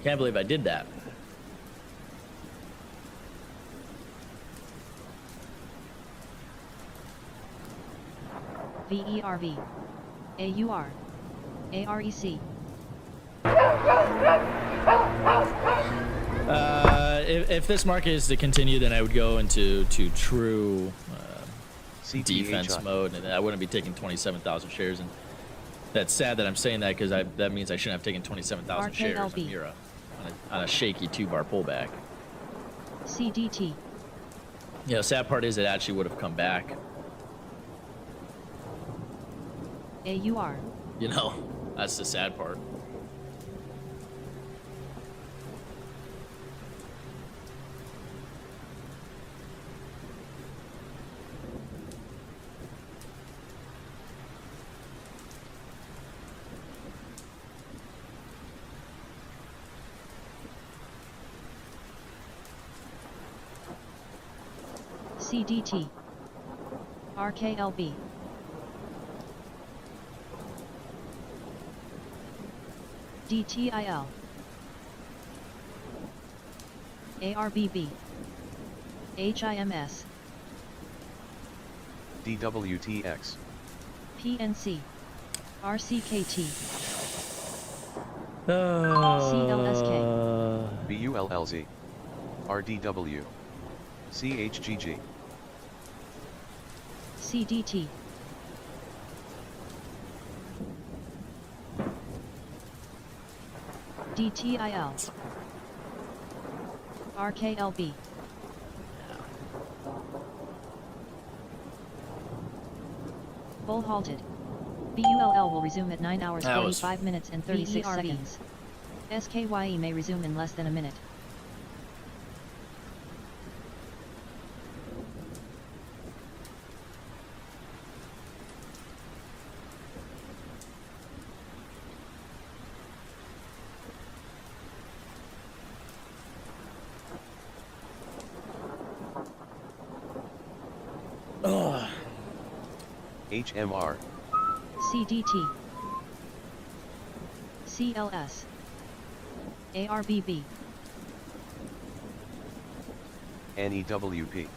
Can't believe I did that. VERV. AUR. AREC. If this market is to continue, then I would go into true defense CTHI. mode, and I wouldn't be taking 27,000 shares. And that's sad that I'm saying that because that means I shouldn't have taken 27,000 shares on RKLB. Mira on a shaky 2-bar pullback. CDT. Yeah, the sad part is it actually would have come back. AUR. You know, that's the sad part. CDT. RKLB. DTIL. ARBB. HIMS. DWTX. PNC. RCKT. CLSK. BULLZ. RDW. CHGG. CDT. DTIL. RKLB. Bull halted. BULL will resume at 9 hours That was 45 minutes and 36 VERV. seconds. SKYE may resume in less than a minute. HMR. CDT. CLS. ARBB. NEWP.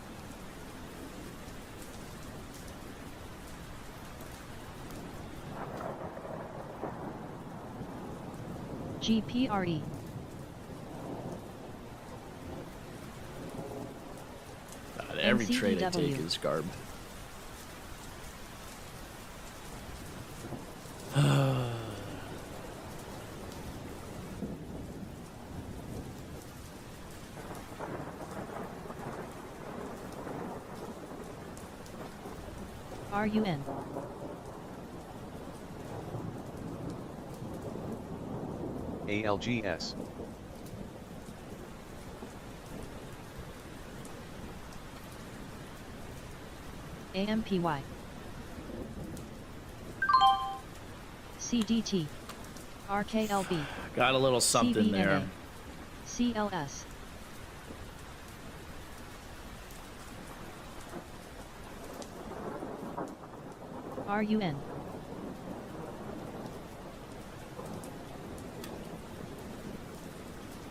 GPRE. God, every trade I take NCEW. is garb. RUN. ALGS. AMPY. CDT. RKLB. Got a little something there. CLS. RUN.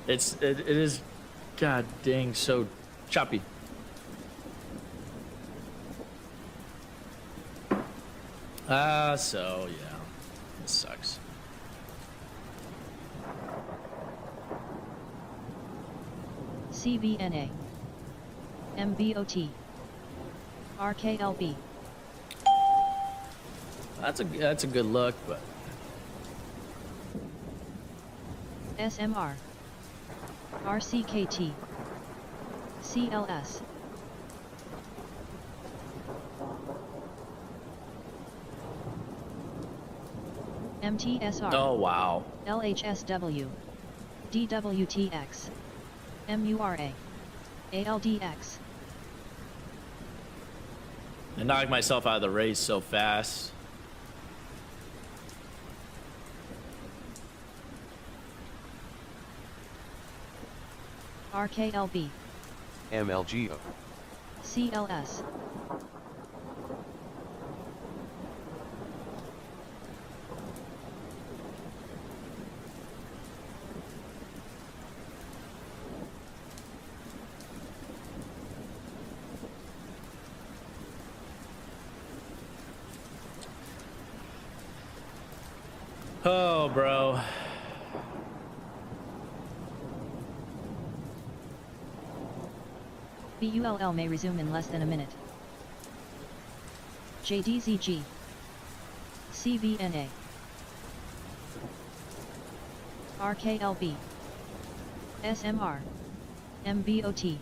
It is, god dang, so choppy. So yeah, this sucks. CVNA. MBOT. RKLB. That's a good look, but SMR. RCKT. CLS. MTSR. oh wow. LHSW. DWTX. MURA. ALDX. I knocked myself out of the race so fast. RKLB. MLGO. CLS. Oh, bro. BULL may resume in less than a minute. JDZG. CVNA. RKLB. SMR. MBOT.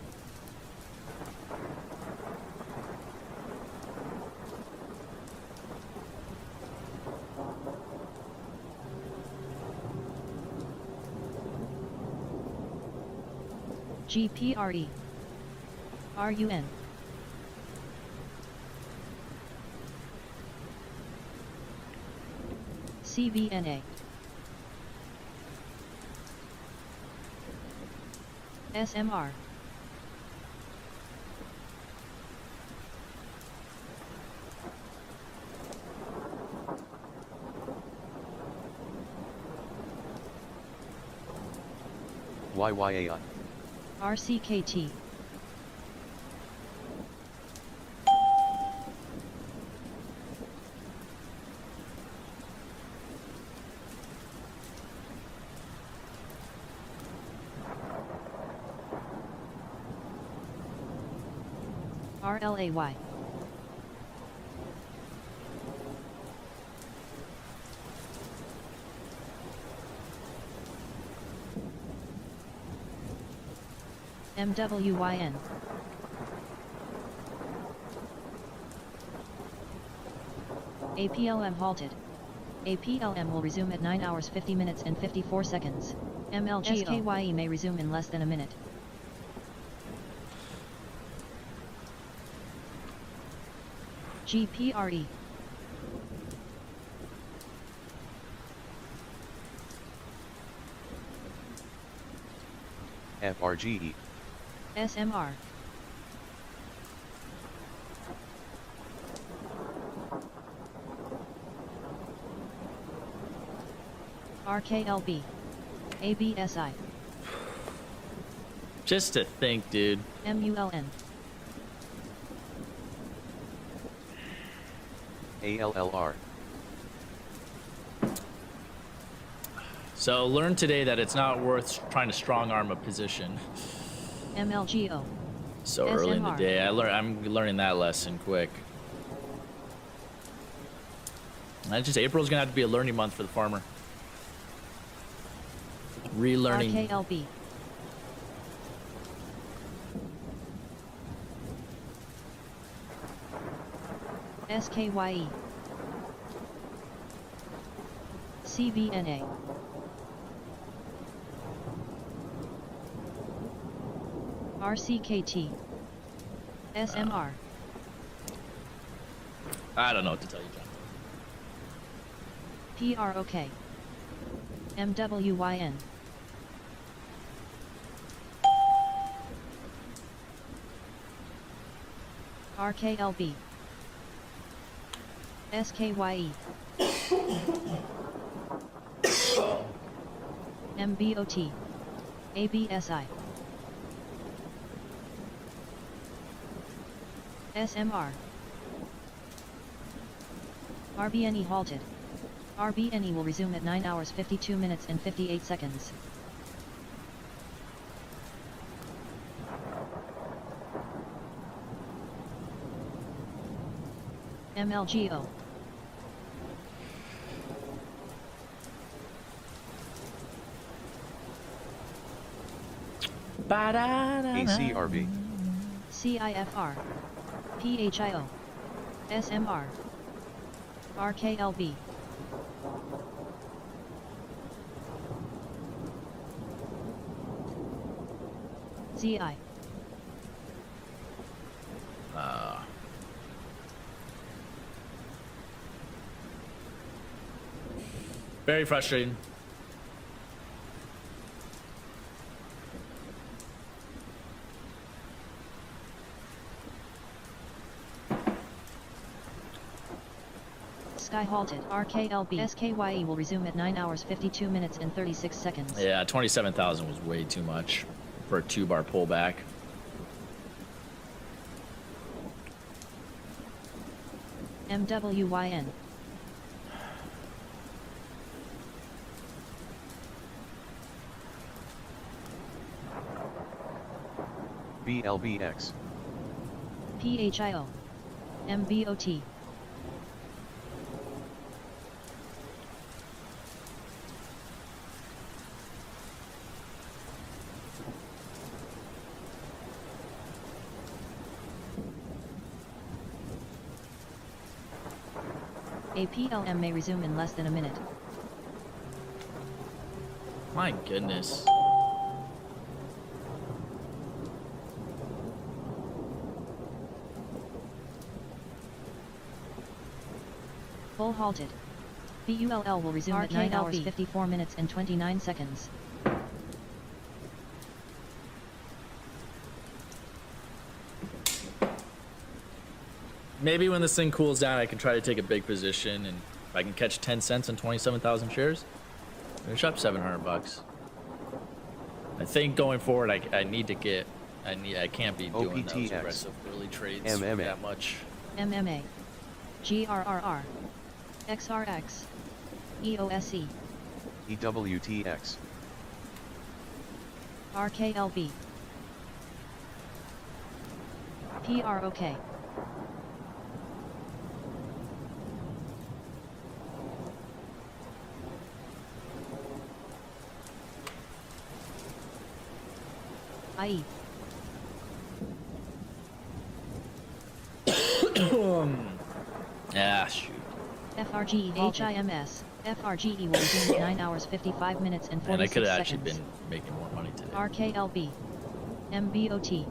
GPRE. RUN. CVNA. SMR. YYAI. RCKT. RLAY. MWYN. APLM halted. APLM will resume at 9 hours 50 minutes and 54 seconds. MLGO. SKYE may resume in less than a minute. GPRE. FRGE. SMR. RKLB. ABSI. Just to think, dude. MULN. ALLR. So learn today that it's not worth trying to strong arm a position MLGO. so early in the SMR. day. I'm learning that lesson quick. And just April's gonna have to be a learning month for the farmer. Relearning. RKLB. SKYE. CBNA. RCKT. SMR. I don't know what to tell you, John. PROK. MWYN. RKLB. SKYE. MBOT. ABSI. SMR. RBNE halted. RBNE will resume at 9 hours 52 minutes and 58 seconds. MLGO. ACRV. CIFR. PHIO. SMR. RKLB. ZI. Very frustrating. Sky halted. RKLB. SKYE will resume at 9 hours 52 minutes and 36 seconds. Yeah, 27,000 was way too much for a 2-bar pullback. MWYN. BLBX. PHIO. MBOT. APLM may resume in less than a minute. My goodness. Bull halted. BULL will resume at 9 hours 54 minutes and 29 seconds. Maybe when this thing cools down, I can try to take a big position, and if I can catch 10 cents on 27,000 shares, it's up $700. I think going forward, I need to get, I can't be doing those OPTX. aggressive early trades MMA. that much. MMA. GRRR. XRX. EOSE. EWTX. RKLB. PROK. IE. Ah, shoot. FRGE HIMS. FRGE will resume at 9 hours 55 minutes and 46 And I could have seconds. actually been making more money today. RKLB. MBOT.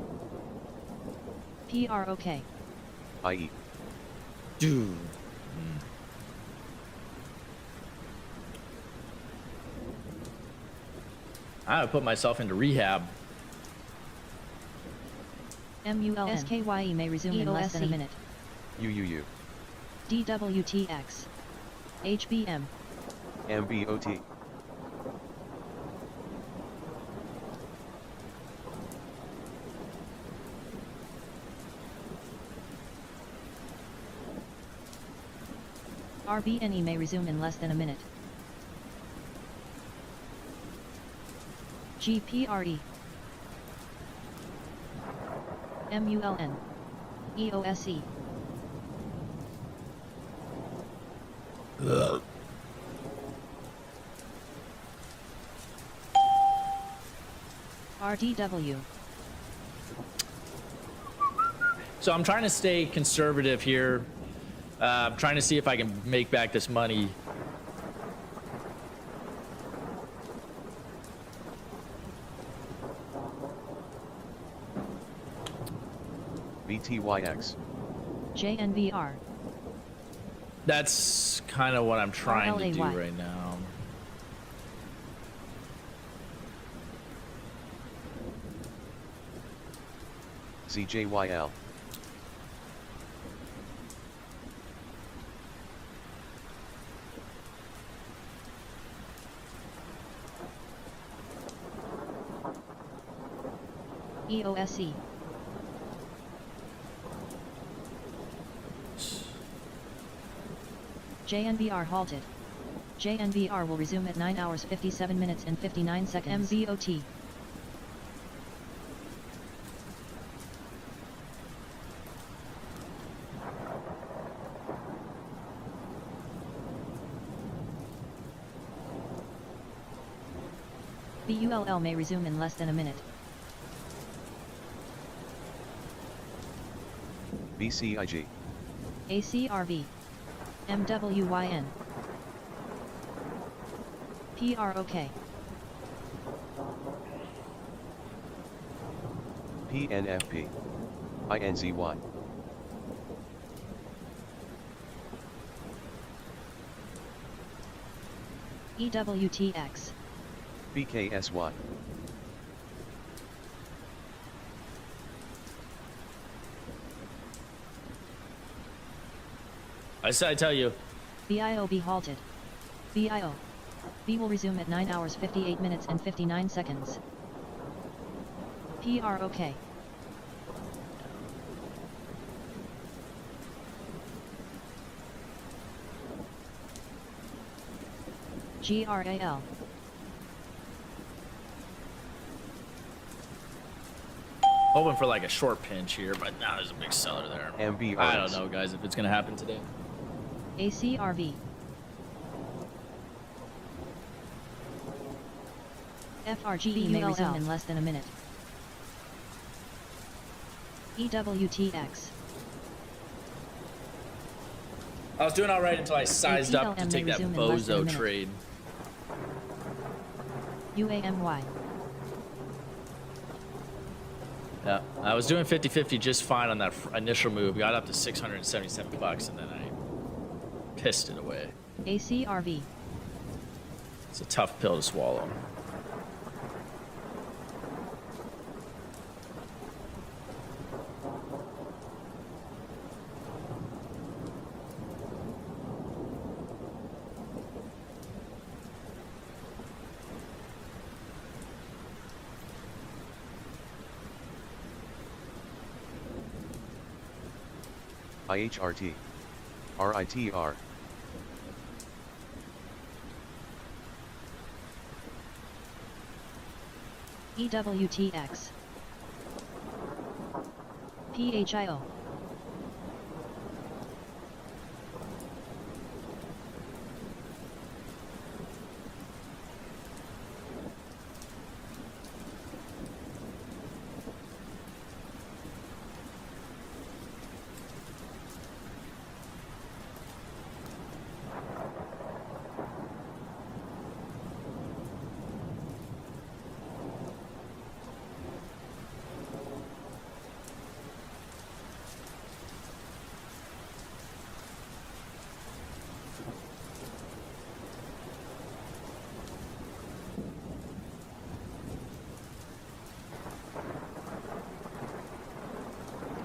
PROK. IE. Dude. I would put myself into rehab. MULN. SKYE may resume in less than a minute. UUU. DWTX. HBM. MBOT. RBNE may resume in less than a minute. GPRE MULN EOSE RDW. So I'm trying to stay conservative here. I'm trying to see if I can make back this money. BTYX. JNVR That's kind of what I'm trying to do RLAY. right now. CJYL. EOSE JNVR halted. JNVR will resume at 9 hours 57 minutes and 59 seconds. MVOT BULL may resume in less than a minute. BCIG. ACRV MWYN PROK PNFP. INZY. EWTX BKSY. I tell you, BIOB halted. BIO B will resume at 9 hours 58 minutes and 59 seconds. PROK GRAL hoping for like a short pinch here, but now there's a big seller there. MBRX. I don't know, guys, if it's gonna happen today. ACRV FRGE may resume in less than a minute. EWTX I was doing all right until I sized up to ATLM take may that resume in less than a bozo minute. trade. UAMY Yeah, I was doing 50-50 just fine on that initial move. Got up to 677 bucks, and then I pissed it away. ACRV It's a tough pill to swallow. IHRT. RITR. EWTX PHIO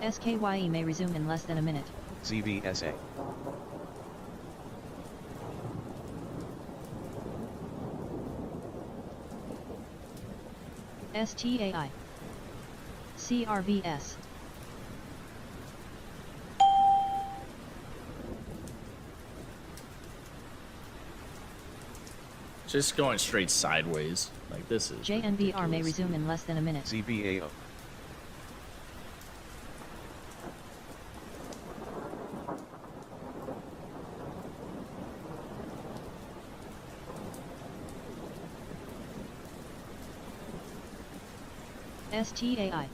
SKYE may resume in less than a minute. ZVSA. STAI CRVS Just going straight sideways. Like this is. JNBR may ridiculous. resume in less than a minute. ZBAO. STAI.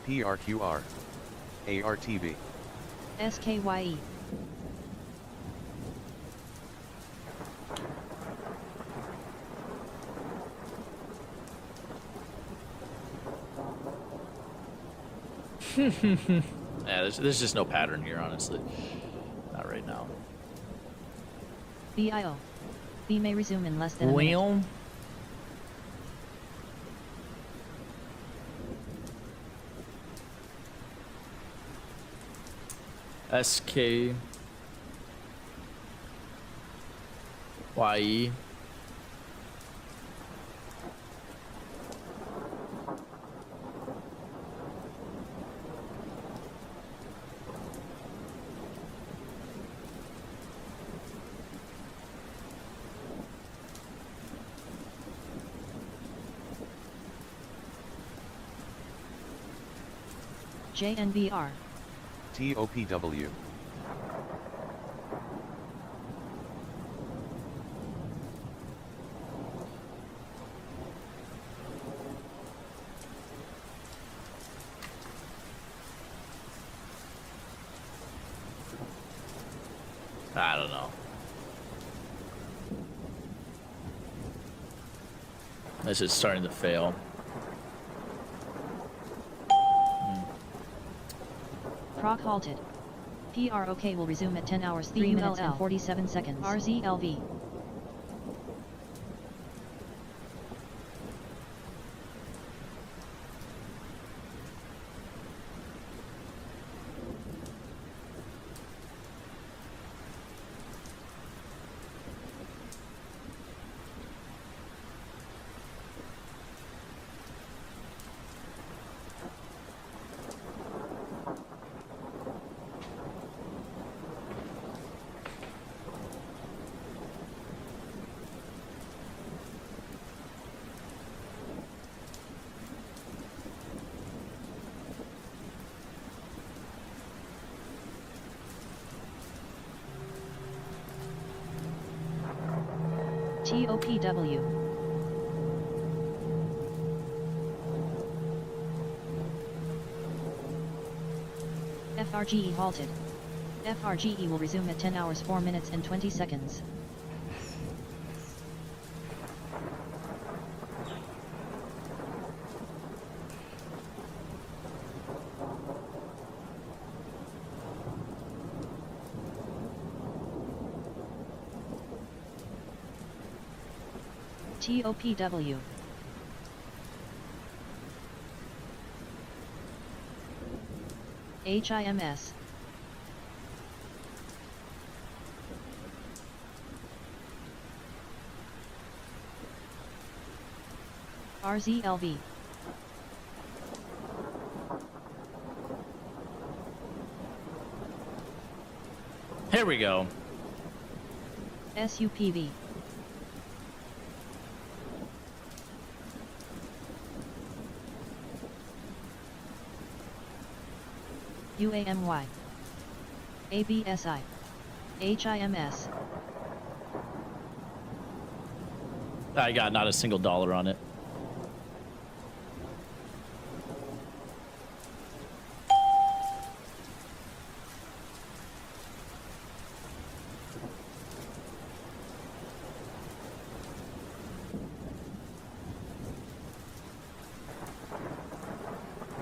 PRQR. ARTV. SKYE. Yeah, there's just no pattern here, honestly. Not right now. BIO. B may resume in less than a minute. Well, SKYE. JNBR. TOPW. I don't know. This is starting to fail. Proc halted. PROK will resume at 10 hours 3 minutes and 47 seconds. RZLV. TOPW. FRGE halted. FRGE will resume at 10 hours 4 minutes and 20 seconds. TOPW. HIMS. RZLV. Here we go. SUPV. UAMY. ABSI. HIMS. I got not a single dollar on it.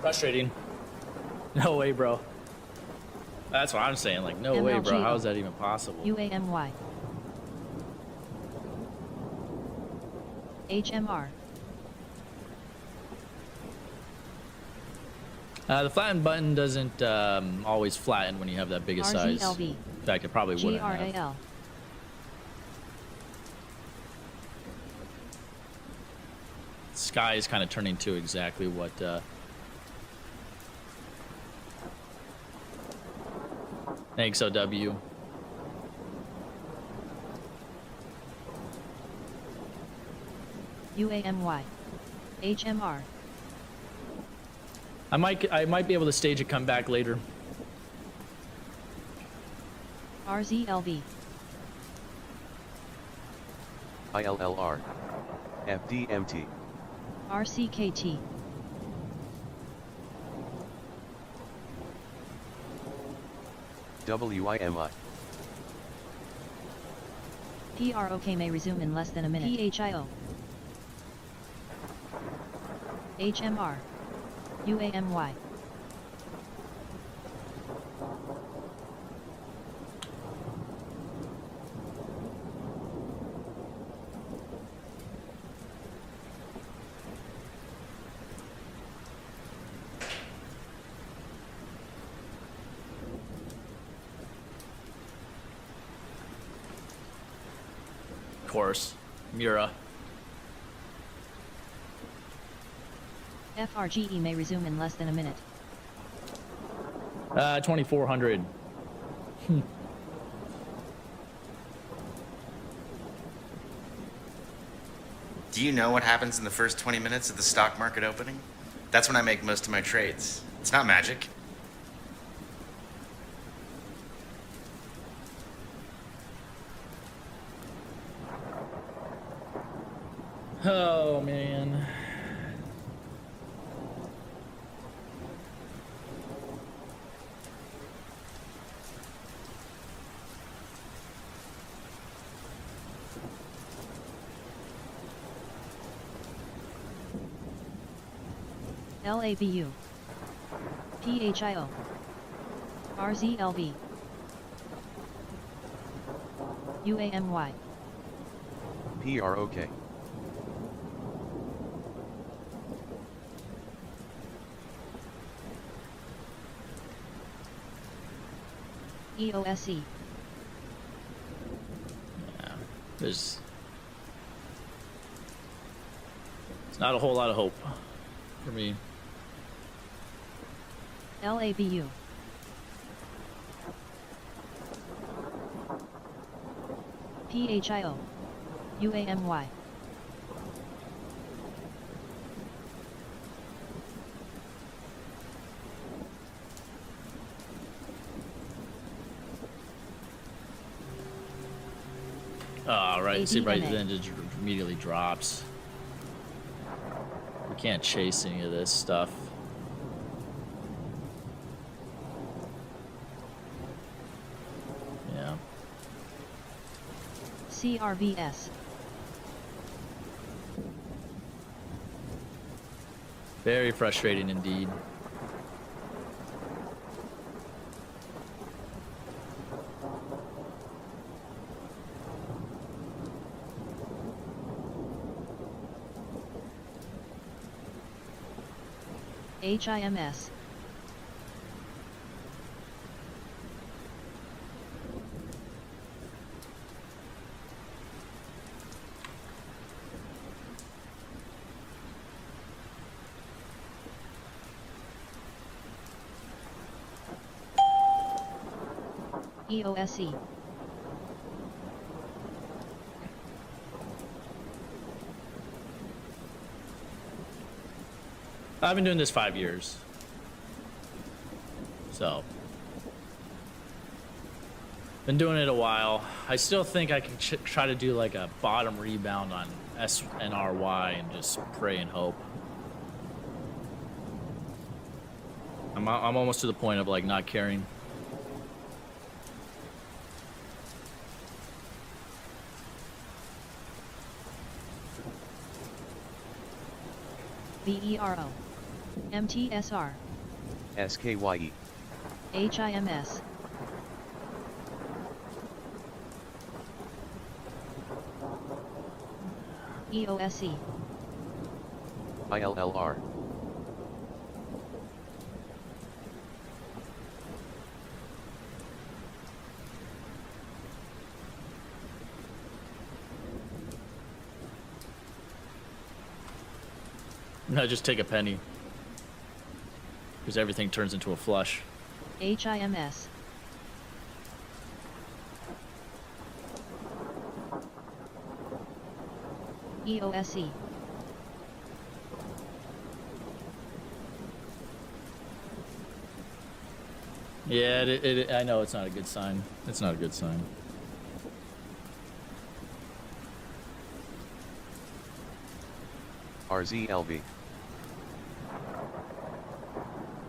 Frustrating. No way, bro. That's what I'm saying. Like, no way, bro. How is that even possible? UAMY. HMR. The flatten button doesn't always flatten when you have that big a size. RZLV. In fact, it probably wouldn't have. GRAL. Sky is kind of turning to exactly what thanks, OW. UAMY. HMR. I might be able to stage a comeback later. RZLV. ILLR. FDMT. RCKT. WIMI. PROK may resume in less than a minute. PHIO. HMR. UAMY. Of course, Mura. FRGE may resume in less than a minute. 2400. Do you know what happens in the first 20 minutes of the stock market opening? That's when I make most of my trades. It's not magic. Oh man. LABU. PHIO. RZLV. UAMY. PROK. EOSE. Yeah, it's not a whole lot of hope for me. LABU. PHIO. UAMY. Oh, right. See, right ADMA. then it just immediately drops. We can't chase any of this stuff. Yeah. CRVS. Very frustrating indeed. HIMS. EOSE. I've been doing this 5 years. So. Been doing it a while. I still think I can try to do like a bottom rebound on SNRY and just pray and hope. I'm almost to the point of like not caring. VERO. MTSR. SKYE. HIMS. EOSE. ILLR. No, just take a penny. Because everything turns into a flush. HIMS. EOSE. Yeah, I know it's not a good sign. It's not a good sign. RZLV.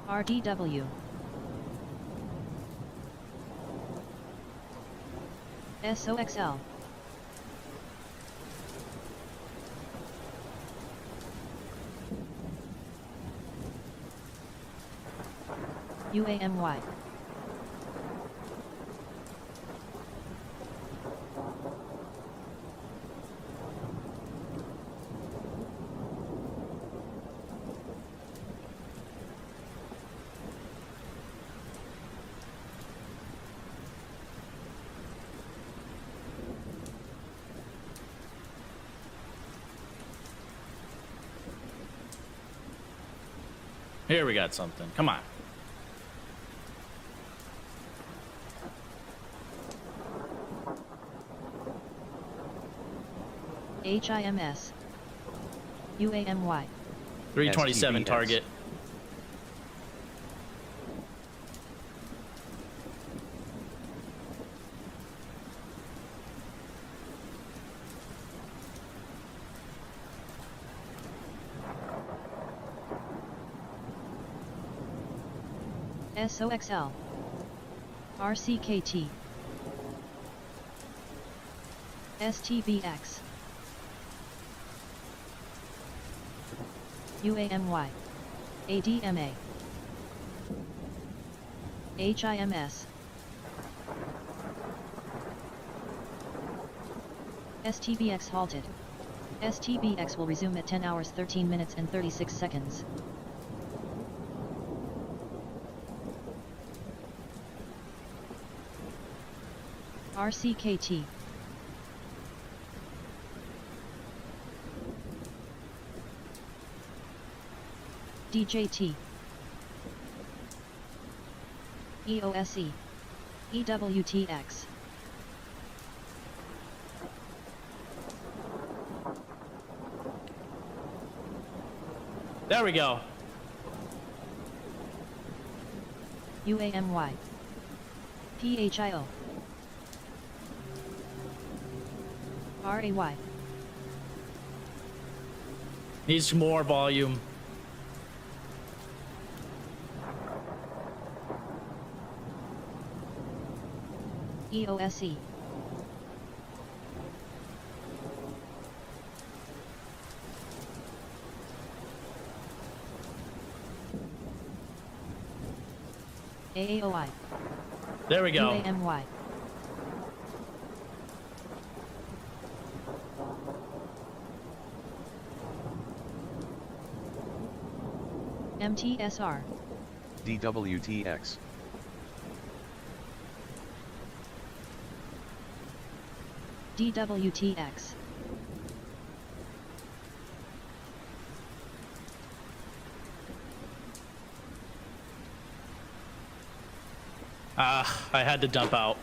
RDW. SOXL. UAMY. Here we got something. Come on. HIMS. UAMY. 327 STBS. target. SOXL. RCKT. STBX. UAMY. ADMA. HIMS. STBX halted. STBX will resume at 10 hours 13 minutes and 36 seconds. RCKT. DJT. EOSE. EWTX. There we go. UAMY. PHIO. RAY. Needs more volume. EOSE. AAOI. There we go. UAMY. MTSR. DWTX. DWTX. I had to dump out.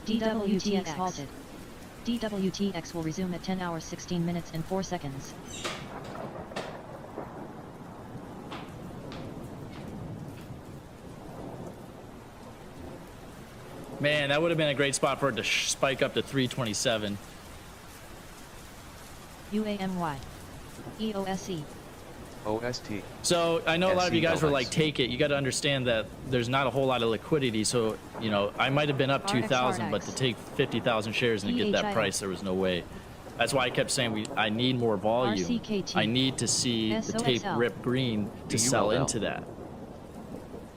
DWTX halted. DWTX will resume at 10 hours 16 minutes and 4 seconds. Man, that would have been a great spot for it to spike up to 327. UAMY. EOSE. OST. So I know a lot of you guys were like, SCLX. take it. You got to understand that there's not a whole lot of liquidity. So, you know, I might have been up 2,000, but to take 50,000 shares and to get that price, there was no way. That's why I kept saying I need more volume. RCKT. I need to see the tape SOXL. rip green to sell BULL. into that.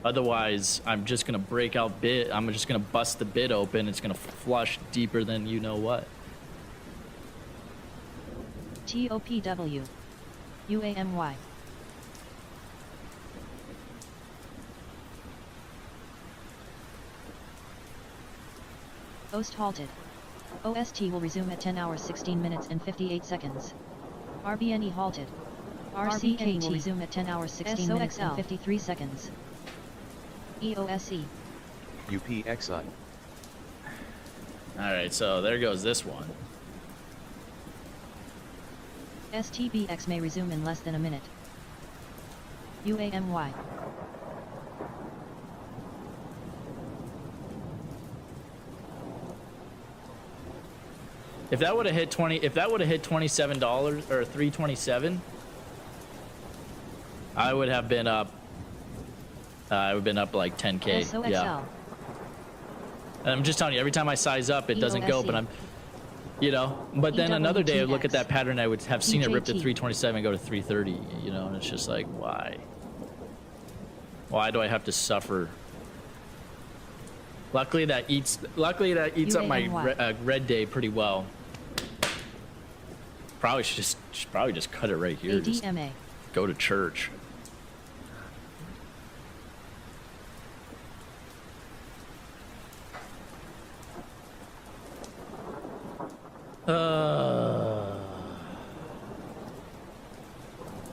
Otherwise, I'm just going to break out bid. I'm just going to bust the bid open. It's going to flush deeper than you know what. TOPW. UAMY. OST halted. OST will resume at 10 hours 16 minutes and 58 seconds. RBNE halted. RCKT will resume at 10 hours 16 minutes and 53 seconds. EOSE. UPXI. Alright, so there goes this one. STBX may resume in less than a minute. UAMY. If that would have hit $27 or $327, I would have been up. I would have been up like 10K. SOXL. Yeah. And I'm just telling you, every time I size up, it doesn't go. But I'm, you know. But then another day, I would look at that pattern. I would have seen it rip to 327, go to 330. You know, and it's just like, why? Why do I have to suffer? Luckily that eats up my red day pretty well. Probably should just cut it right here. Just go to church.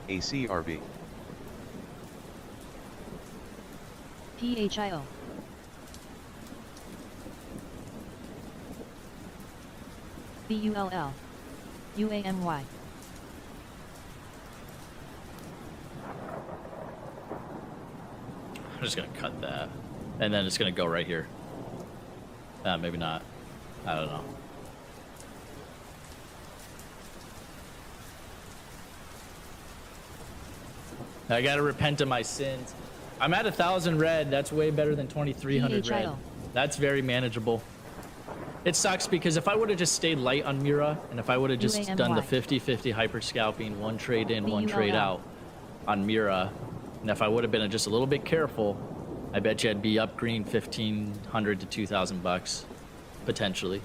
ACRB. PHIO. BULL. UAMY. I'm just gonna cut that, and then it's gonna go right here. Maybe not. I don't know. I gotta repent of my sins. I'm at 1,000 red. That's way better than 2,300 red. That's very manageable. It sucks because if I would have just stayed light on Mira, and if I would have just done the 50-50 hyper scalping, one trade in, one trade out on Mira, and if I would have been just a little bit careful, I bet you I'd be up green 1,500 to 2,000 bucks, potentially.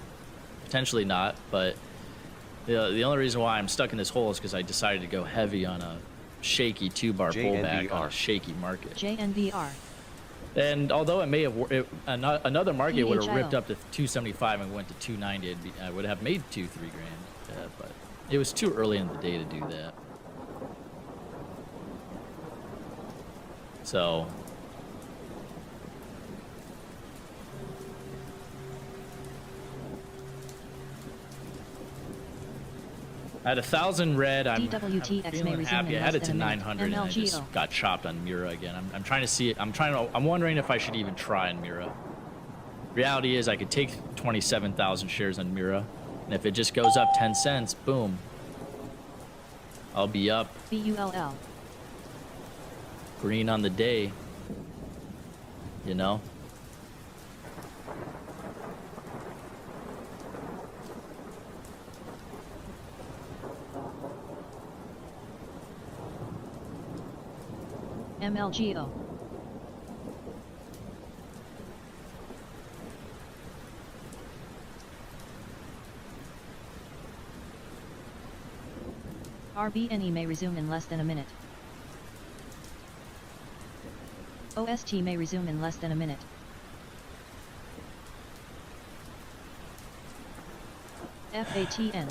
Potentially not, but the only reason why I'm stuck in this hole is because I decided to go heavy on a shaky 2-bar pullback on a shaky market. JNBR. And although it may have another market would have ripped up to 275 and went to 290, I would have made 2-3 grand, but it was too early in the day to do that. So at 1,000 red, I'm feeling happy. I had it to 900 and I just got chopped on Mira again. I'm trying to see it. I'm wondering if I should even try on Mira. Reality is I could take 27,000 shares on Mira, and if it just goes up 10 cents, boom, I'll be up. BULL. Green on the day. You know? MLGO. RBNE may resume in less than a minute. OST may resume in less than a minute. FATN.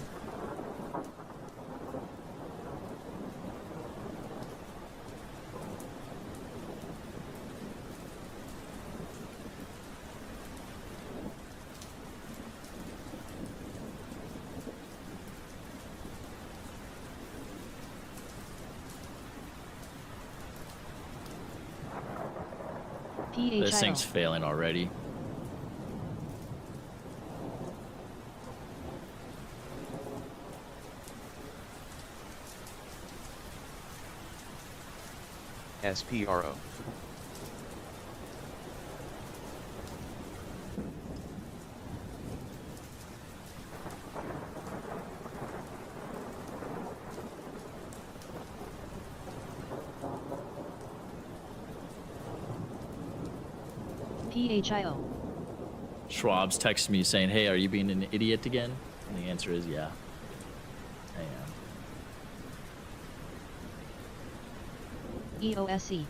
This thing's failing already. SPRO. PHIO. Schwab's texted me saying, hey, are you being an idiot again? And the answer is yeah. I am. EOSE.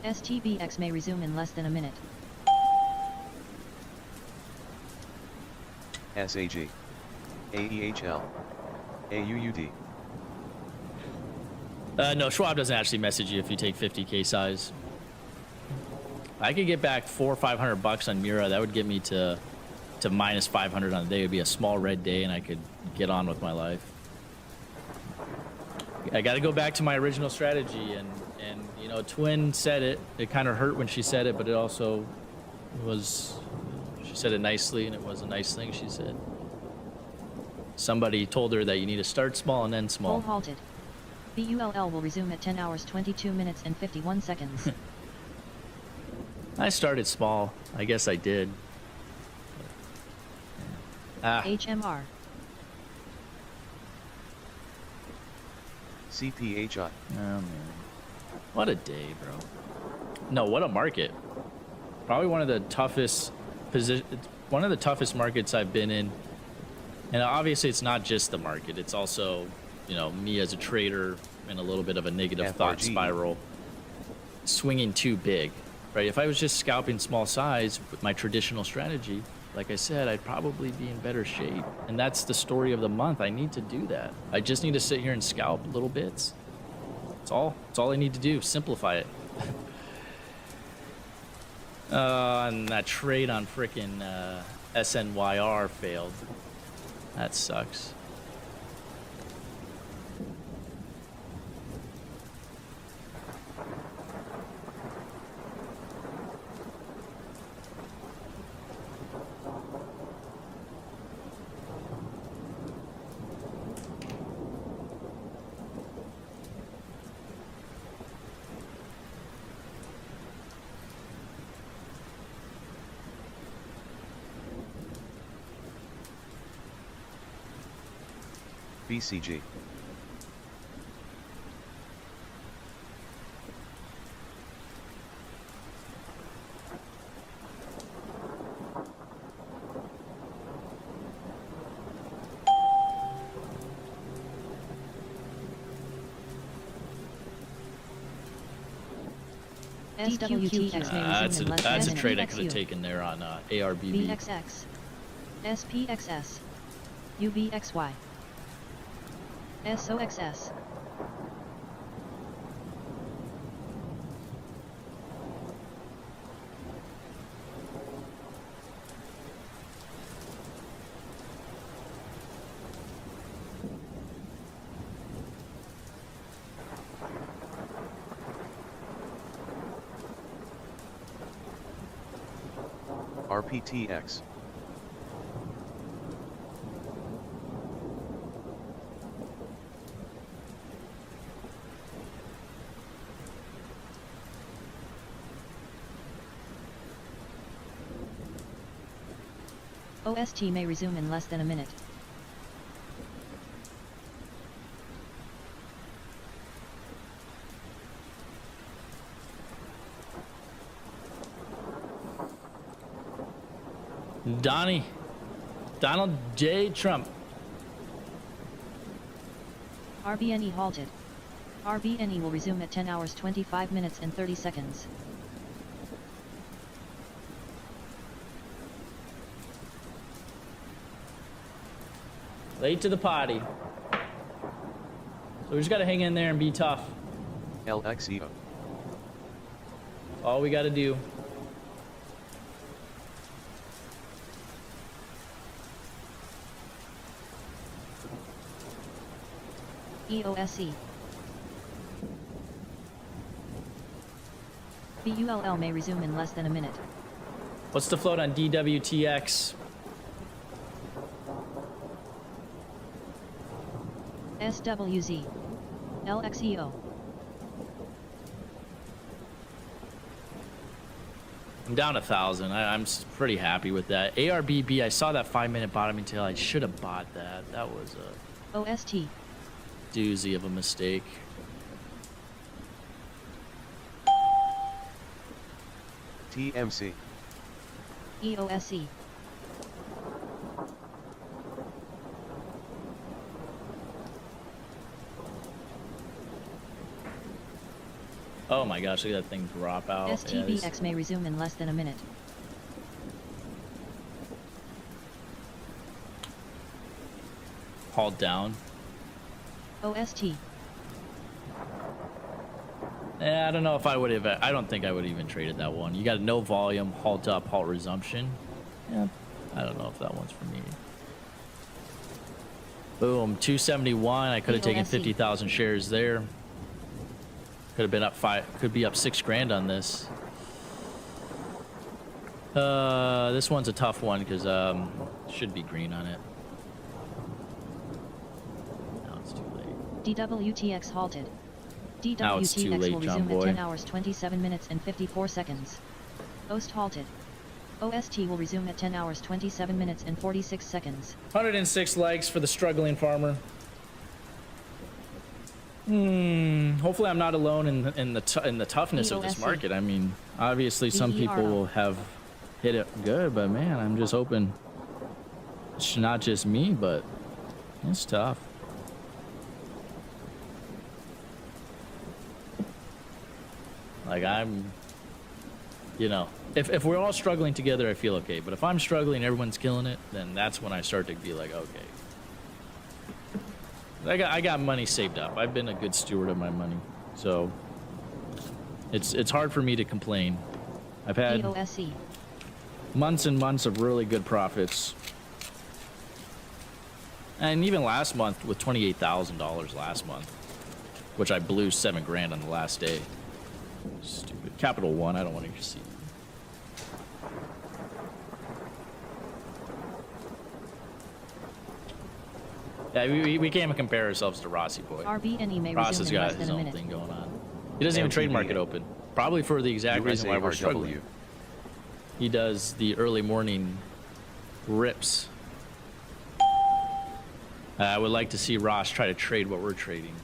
STBX may resume in less than a minute. SAG. AEHL. AUUD. No, Schwab doesn't actually message you if you take 50K size. I could get back $400 or $500 on Mura. That would get me to minus 500 on the day. It would be a small red day, and I could get on with my life. I got to go back to my original strategy, and you know, Twin said it. It kind of hurt when she said it, but it also was. She said it nicely, and it was a nice thing she said. Somebody told her that you need to start small and end small. Poll halted. BULL will resume at 10 hours 22 minutes and 51 seconds. I started small. I guess I did. HMR. CPHI. Oh, man. What a day, bro. No, what a market. Probably one of the toughest markets I've been in. And obviously it's not just the market. It's also, you know, me as a trader in a little bit of a negative thought spiral. Swinging too big, right? If I was just scalping small size with my traditional strategy, like I said, I'd probably be in better shape. And that's the story of the month. I need to do that. I just need to sit here and scalp little bits. That's all I need to do. Simplify it. And that trade on frickin' SNYR failed. That sucks. BCG. SWTX may resume in less that's than a trade I XU. could have taken there on ARBB. VXX. SPXS. UVXY. SOXS. RPTX. OST may resume in less than a minute. Donald J. Trump. RBNE halted. RBNE will resume at 10 hours 25 minutes and 30 seconds. Late to the party. So we just gotta hang in there and be tough. LXEO. All we gotta do. EOSE. BULL may resume in less than a minute. What's the float on DWTX? SWZ. LXEO. I'm down 1,000. I'm pretty happy with that. ARBB, I saw that 5-minute bottoming tail. I should have bought that. That was a OST. doozy of a mistake. TMC. EOSE. Oh my gosh, look at that thing drop out. Yeah, STBX may resume in less than a minute. hauled down. OST. I don't know if I would have. I don't think I would have even traded that one. You got no volume, halt up, halt resumption. Yeah, I don't know if that one's for me. Boom, 271. I could have taken 50,000 shares there. Could have been up could be up $6 grand on this. This one's a tough one because should be green on it. Now it's too late. DWTX halted. Now it's too DWTX late, will John resume boy. at 10 hours 27 minutes and 54 seconds. OST halted. OST will resume at 10 hours 27 minutes and 46 seconds. 106 likes for the struggling farmer. Hopefully I'm not alone in the toughness of this market. I mean, obviously some people will have hit it good, but man, I'm just hoping it's not just me, but it's tough. Like you know, if we're all struggling together, I feel okay. But if I'm struggling, everyone's killing it, then that's when I start to be like, okay. I got money saved up. I've been a good steward of my money, so it's hard for me to complain. I've had months and months of really good profits, and even last month with $28,000 last month, which I blew $7 grand on the last day. Stupid. Capital One. I don't want to see. Yeah, we can't even compare ourselves to Rossi boy. RBNE may Ross resume has in less got his than a own minute. thing going on. He doesn't even trade market open. Probably for the exact reason why we're struggling. He does the early morning rips. I would like to see Ross try to trade what we're trading.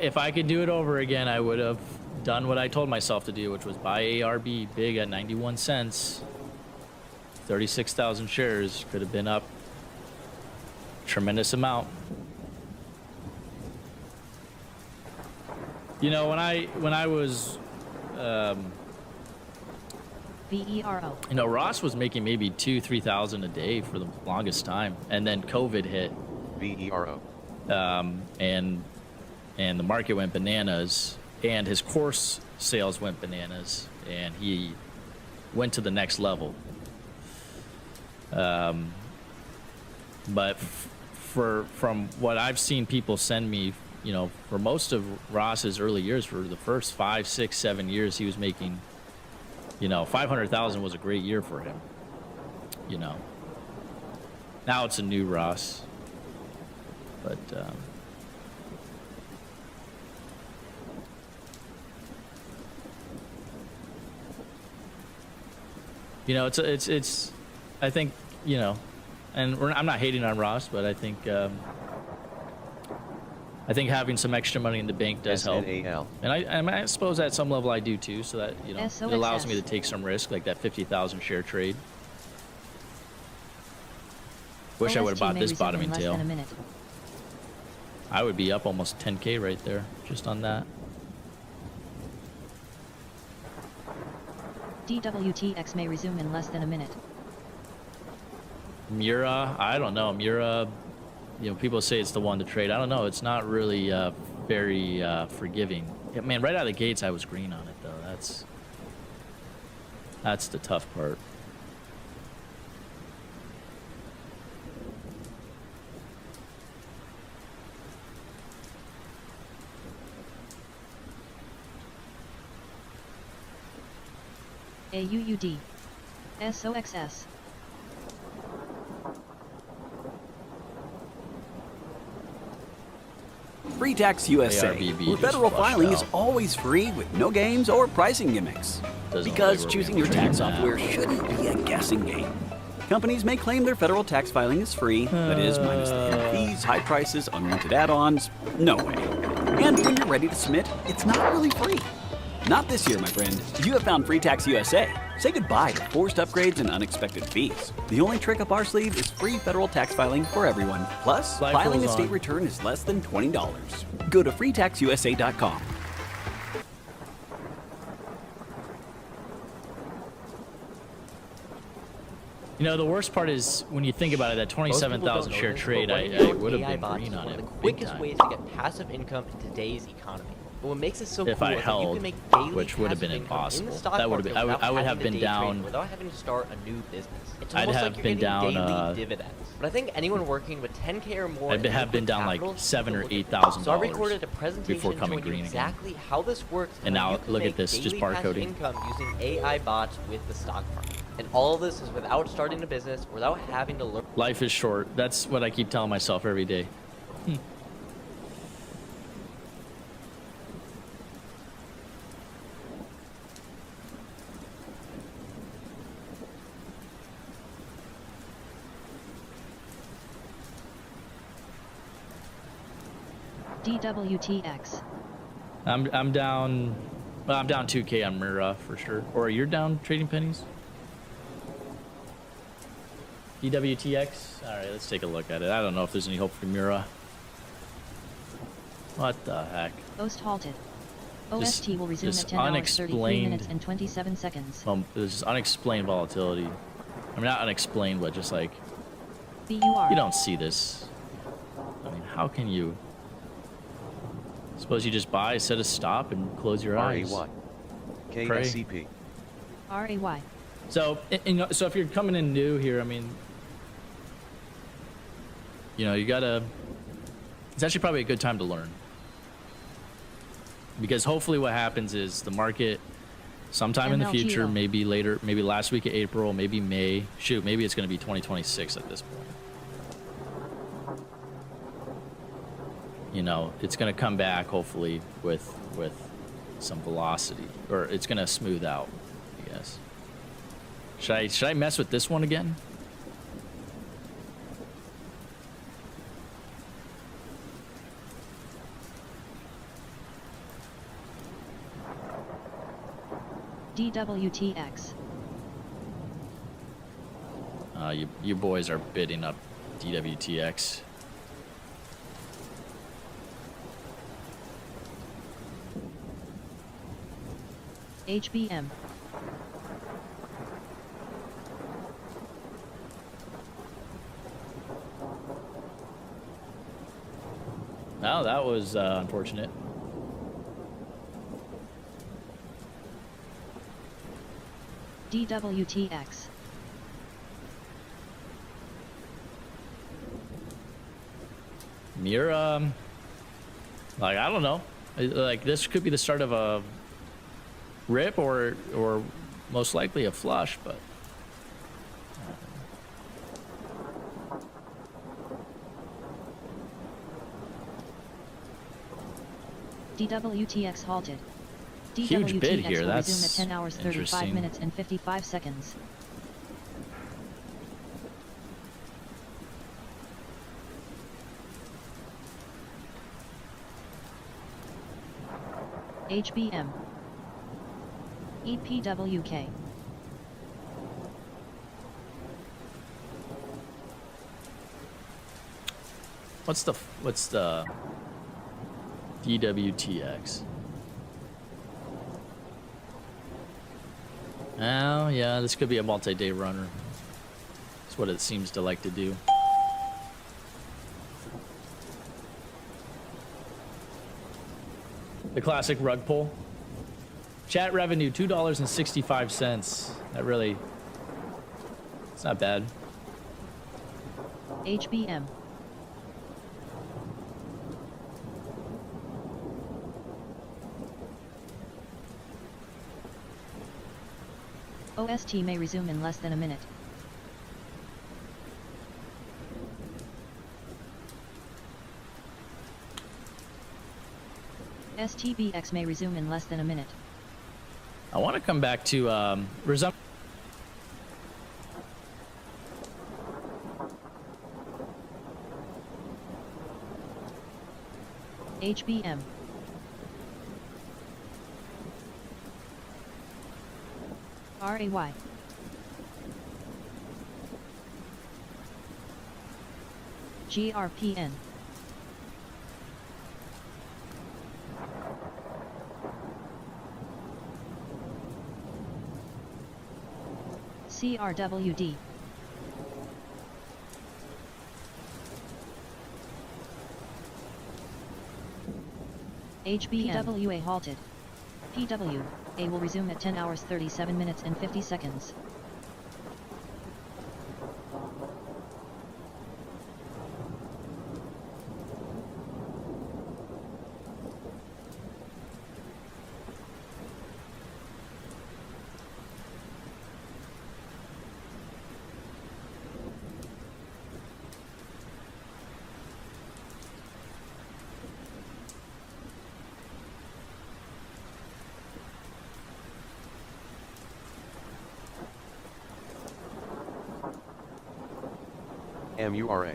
If I could do it over again, I would have done what I told myself to do, which was buy ARB big at 91 cents. 36,000 shares could have been up a tremendous amount. You know, when I was VERO. you know, Ross was making maybe 2,000-3,000 a day for the longest time, and then COVID hit. VERO. And the market went bananas, and his course sales went bananas, and he went to the next level. But from what I've seen people send me, you know, for most of Ross's early years, for the first 5, 6, 7 years, he was making, you know, 500,000 was a great year for him. You know, now it's a new Ross, but. You know, it's. I think, you know, and I'm not hating on Ross, but I think having some extra money in the bank does help. SNAL. And I suppose at some level I do too, so that, you know, it allows me to take some risk, like that 50,000 share trade. Wish I would have bought this bottoming tail. I would be up almost 10K right there, just on that. DWTX may resume in less than a minute. Mura, I don't know. Mura, you know, people say it's the one to trade. I don't know. It's not really very forgiving. Yeah, man, right out of the gates, I was green on it though. That's the tough part. AUUD. SOXS. Free Tax USA, ARBB where just federal flushed filing is out. always free with no games or pricing gimmicks. Doesn't Because look like we're choosing being your tax trained software now. shouldn't be a guessing game. Companies may claim their federal tax filing is free, that is, minus the hidden fees, high prices, unlimited add-ons. No way. And when you're ready to submit, it's not really free. Not this year, my friend. You have found Free Tax USA. Say goodbye to forced upgrades and unexpected fees. The only trick up our sleeve is free federal tax filing for everyone. Plus, Life filing a goes state on. return is less than $20. Go to freetaxusa.com. You know, the worst part is when you think about it, that 27,000 share trade, I would have been green on one it. of the big quickest time. ways to get passive income in today's economy. But what makes it so If cool I is that you held, can make daily which would have passive been income in the impossible. stock That would have market been. I would without have having to been day trade, down. without having to start a new business. It's I'd almost have like you're been getting down, daily dividends. But I think anyone working with 10K or more, I'd in have been liquid down like capital $7,000 or should look at $8,000 So I recorded a presentation before coming showing you green again. exactly how this works And how now you can look at make this, just daily passive barcoding. income using AI bots with the stock market. And all of this is without starting a business, without having to learn. Life is short. That's what I keep telling myself every day. DWTX. I'm down. Well, I'm down 2K on Mira for sure. Or you're down trading pennies. DWTX. All right, let's take a look at it. I don't know if there's any hope for Mira. What the heck? Host halted. Just- OST will resume just at 10 hours 33 unexplained- minutes and 27 seconds. There's just unexplained volatility. I mean, not unexplained, but just like BUR. you don't see this. I mean, how can you? Suppose you just buy, set a stop, and close your eyes. RAY. Pray. KSCP. RAY. So, so if you're coming in new here, I mean, you know, you gotta. It's actually probably a good time to learn, because hopefully what happens is the market, sometime in the future, MLGO. maybe later, maybe last week of April, maybe May. Shoot, maybe it's gonna be 2026 at this point. You know, it's gonna come back hopefully with some velocity, or it's gonna smooth out, I guess. Should I mess with this one again? DWTX. You boys are bidding up DWTX. HBM. Oh, that was unfortunate. DWTX. Mira, like, I don't know. Like, this could be the start of a rip or most likely a flush, but DWTX halted. Huge bid DWTX here, will that's resume at 10 hours 35 interesting. minutes and 55 seconds. HBM. EPWK. what's the DWTX? Oh, yeah, this could be a multi-day runner. That's what it seems to like to do. The classic rug pull. Chat revenue, $2.65. That really, it's not bad. HBM. OST may resume in less than a minute. STBX may resume in less than a minute. I want to come back to resume. HBM. RAY. GRPN. CRWD. HBM. PWA halted. PWA will resume at 10 hours 37 minutes and 50 seconds. MURA.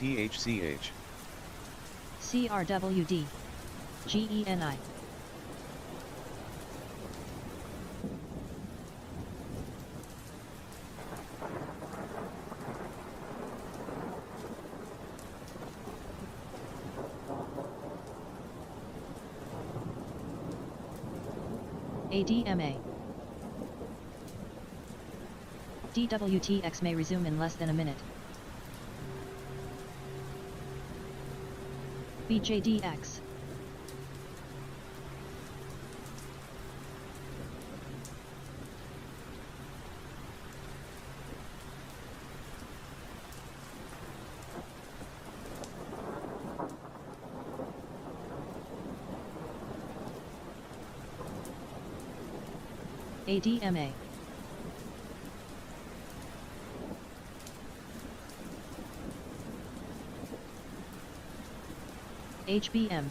THCH. CRWD. GENI. ADMA. DWTX may resume in less than a minute. BJDX. ADMA. HBM.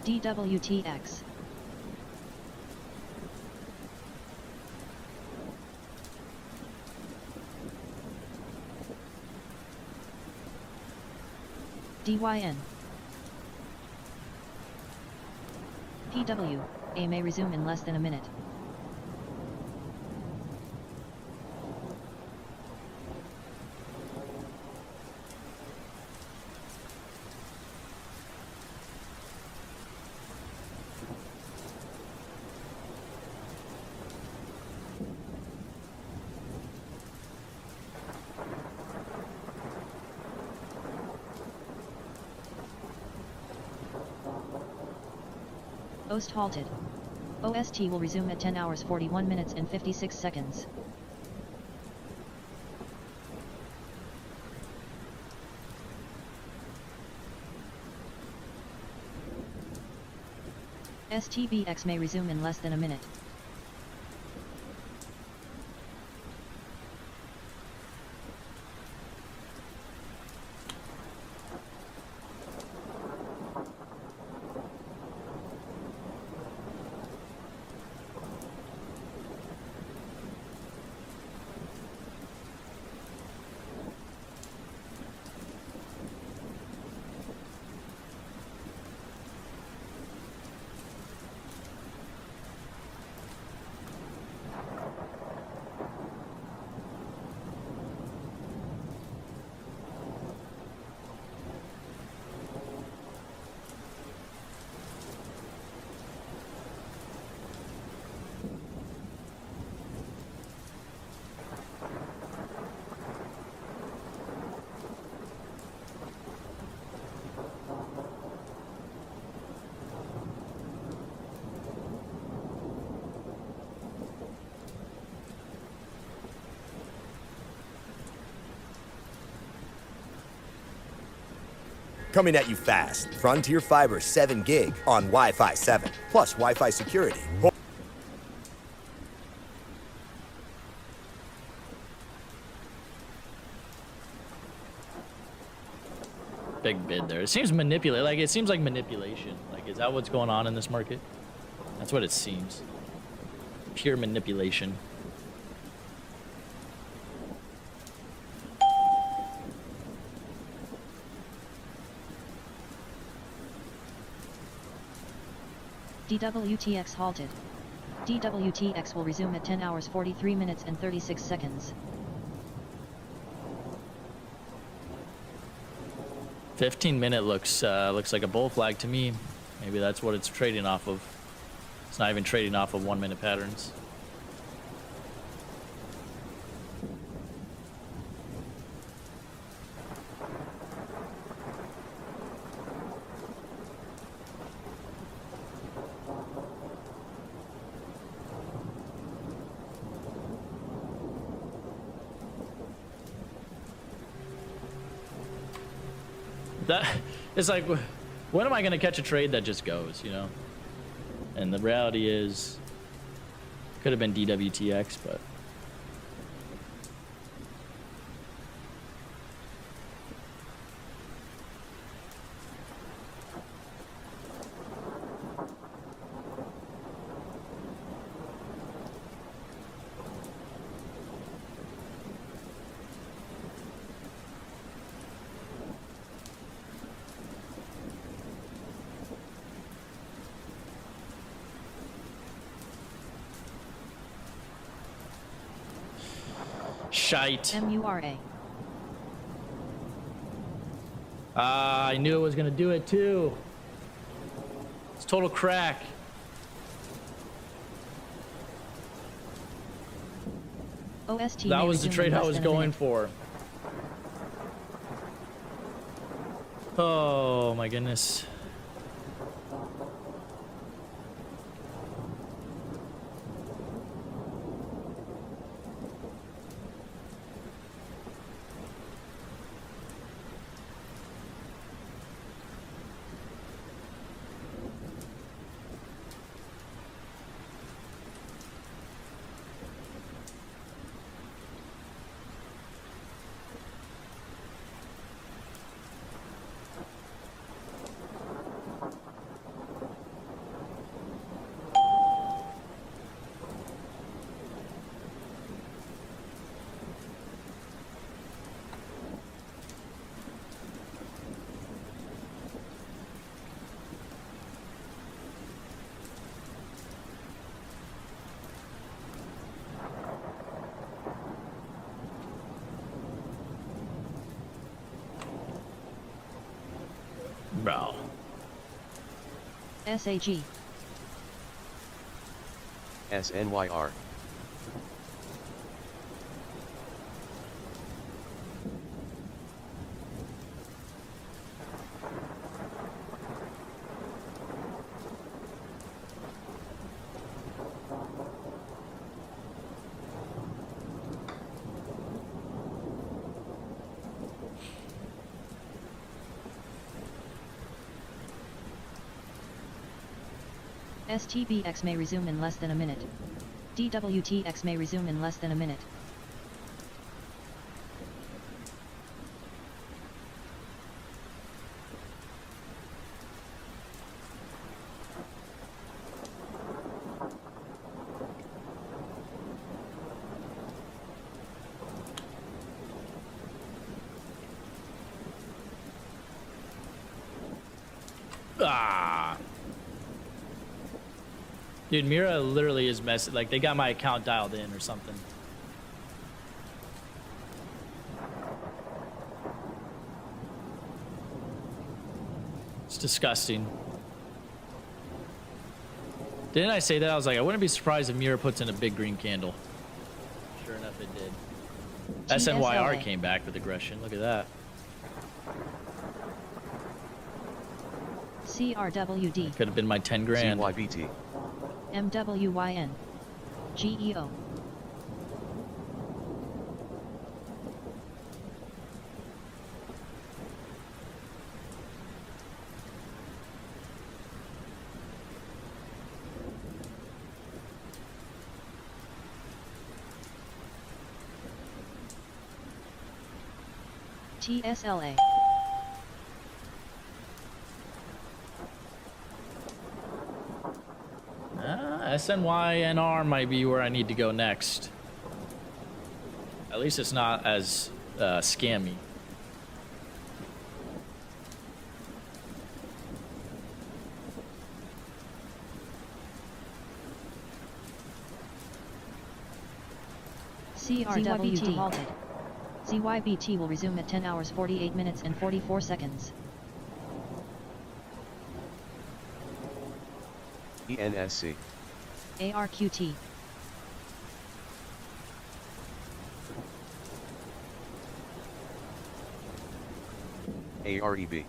DWTX. DYN. PWA may resume in less than a minute. OST halted. OST will resume at 10 hours 41 minutes and 56 seconds. STBX may resume in less than a minute. Coming at you fast. Frontier Fiber 7 gig on Wi-Fi 7, plus Wi-Fi security. Big bid there. It seems manipulate. Like, it seems like manipulation. Like, is that what's going on in this market? That's what it seems. Pure manipulation. DWTX halted. DWTX will resume at 10 hours 43 minutes and 36 seconds. 15-minute looks like a bull flag to me. Maybe that's what it's trading off of. It's not even trading off of 1-minute patterns. That it's like, when am I gonna catch a trade that just goes, you know? And the reality is, could have been DWTX, but shite. MURA. I knew it was gonna do it too. It's total crack. OST That may was the resume trade in I less was than a going minute. for. Oh my goodness. Bro. SAG. SNYR. STBX may resume in less than a minute. DWTX may resume in less than a minute. Ah. Dude, Mira literally is messy. Like, they got my account dialed in or something. It's disgusting. Didn't I say that? I was like, I wouldn't be surprised if Mira puts in a big green candle. Sure enough, it did. SNYR came back with aggression. Look at that. CRWD. Could have been my 10 grand. CYBT. MWYN. GEO. TSLA. SNYNR might be where I need to go next. At least it's not as scammy. CRWT halted. ZYBT will resume at 10 hours 48 minutes and 44 seconds. ENSC. ARQT. AREB.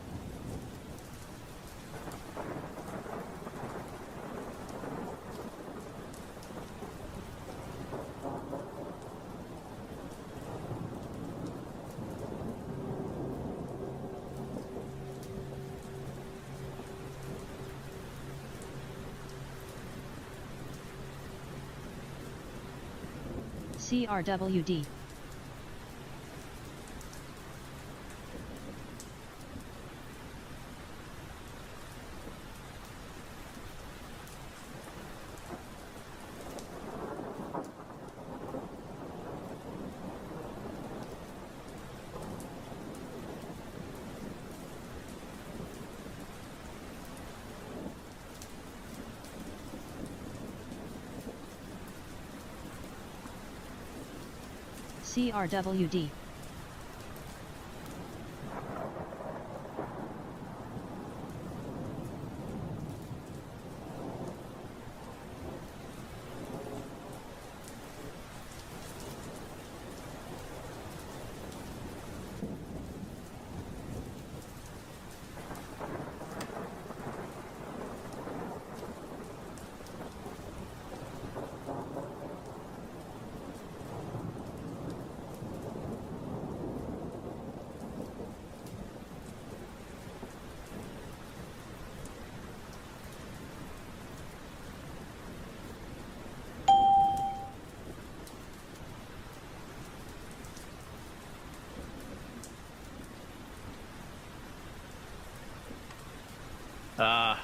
CRWD. CRWD. Ah.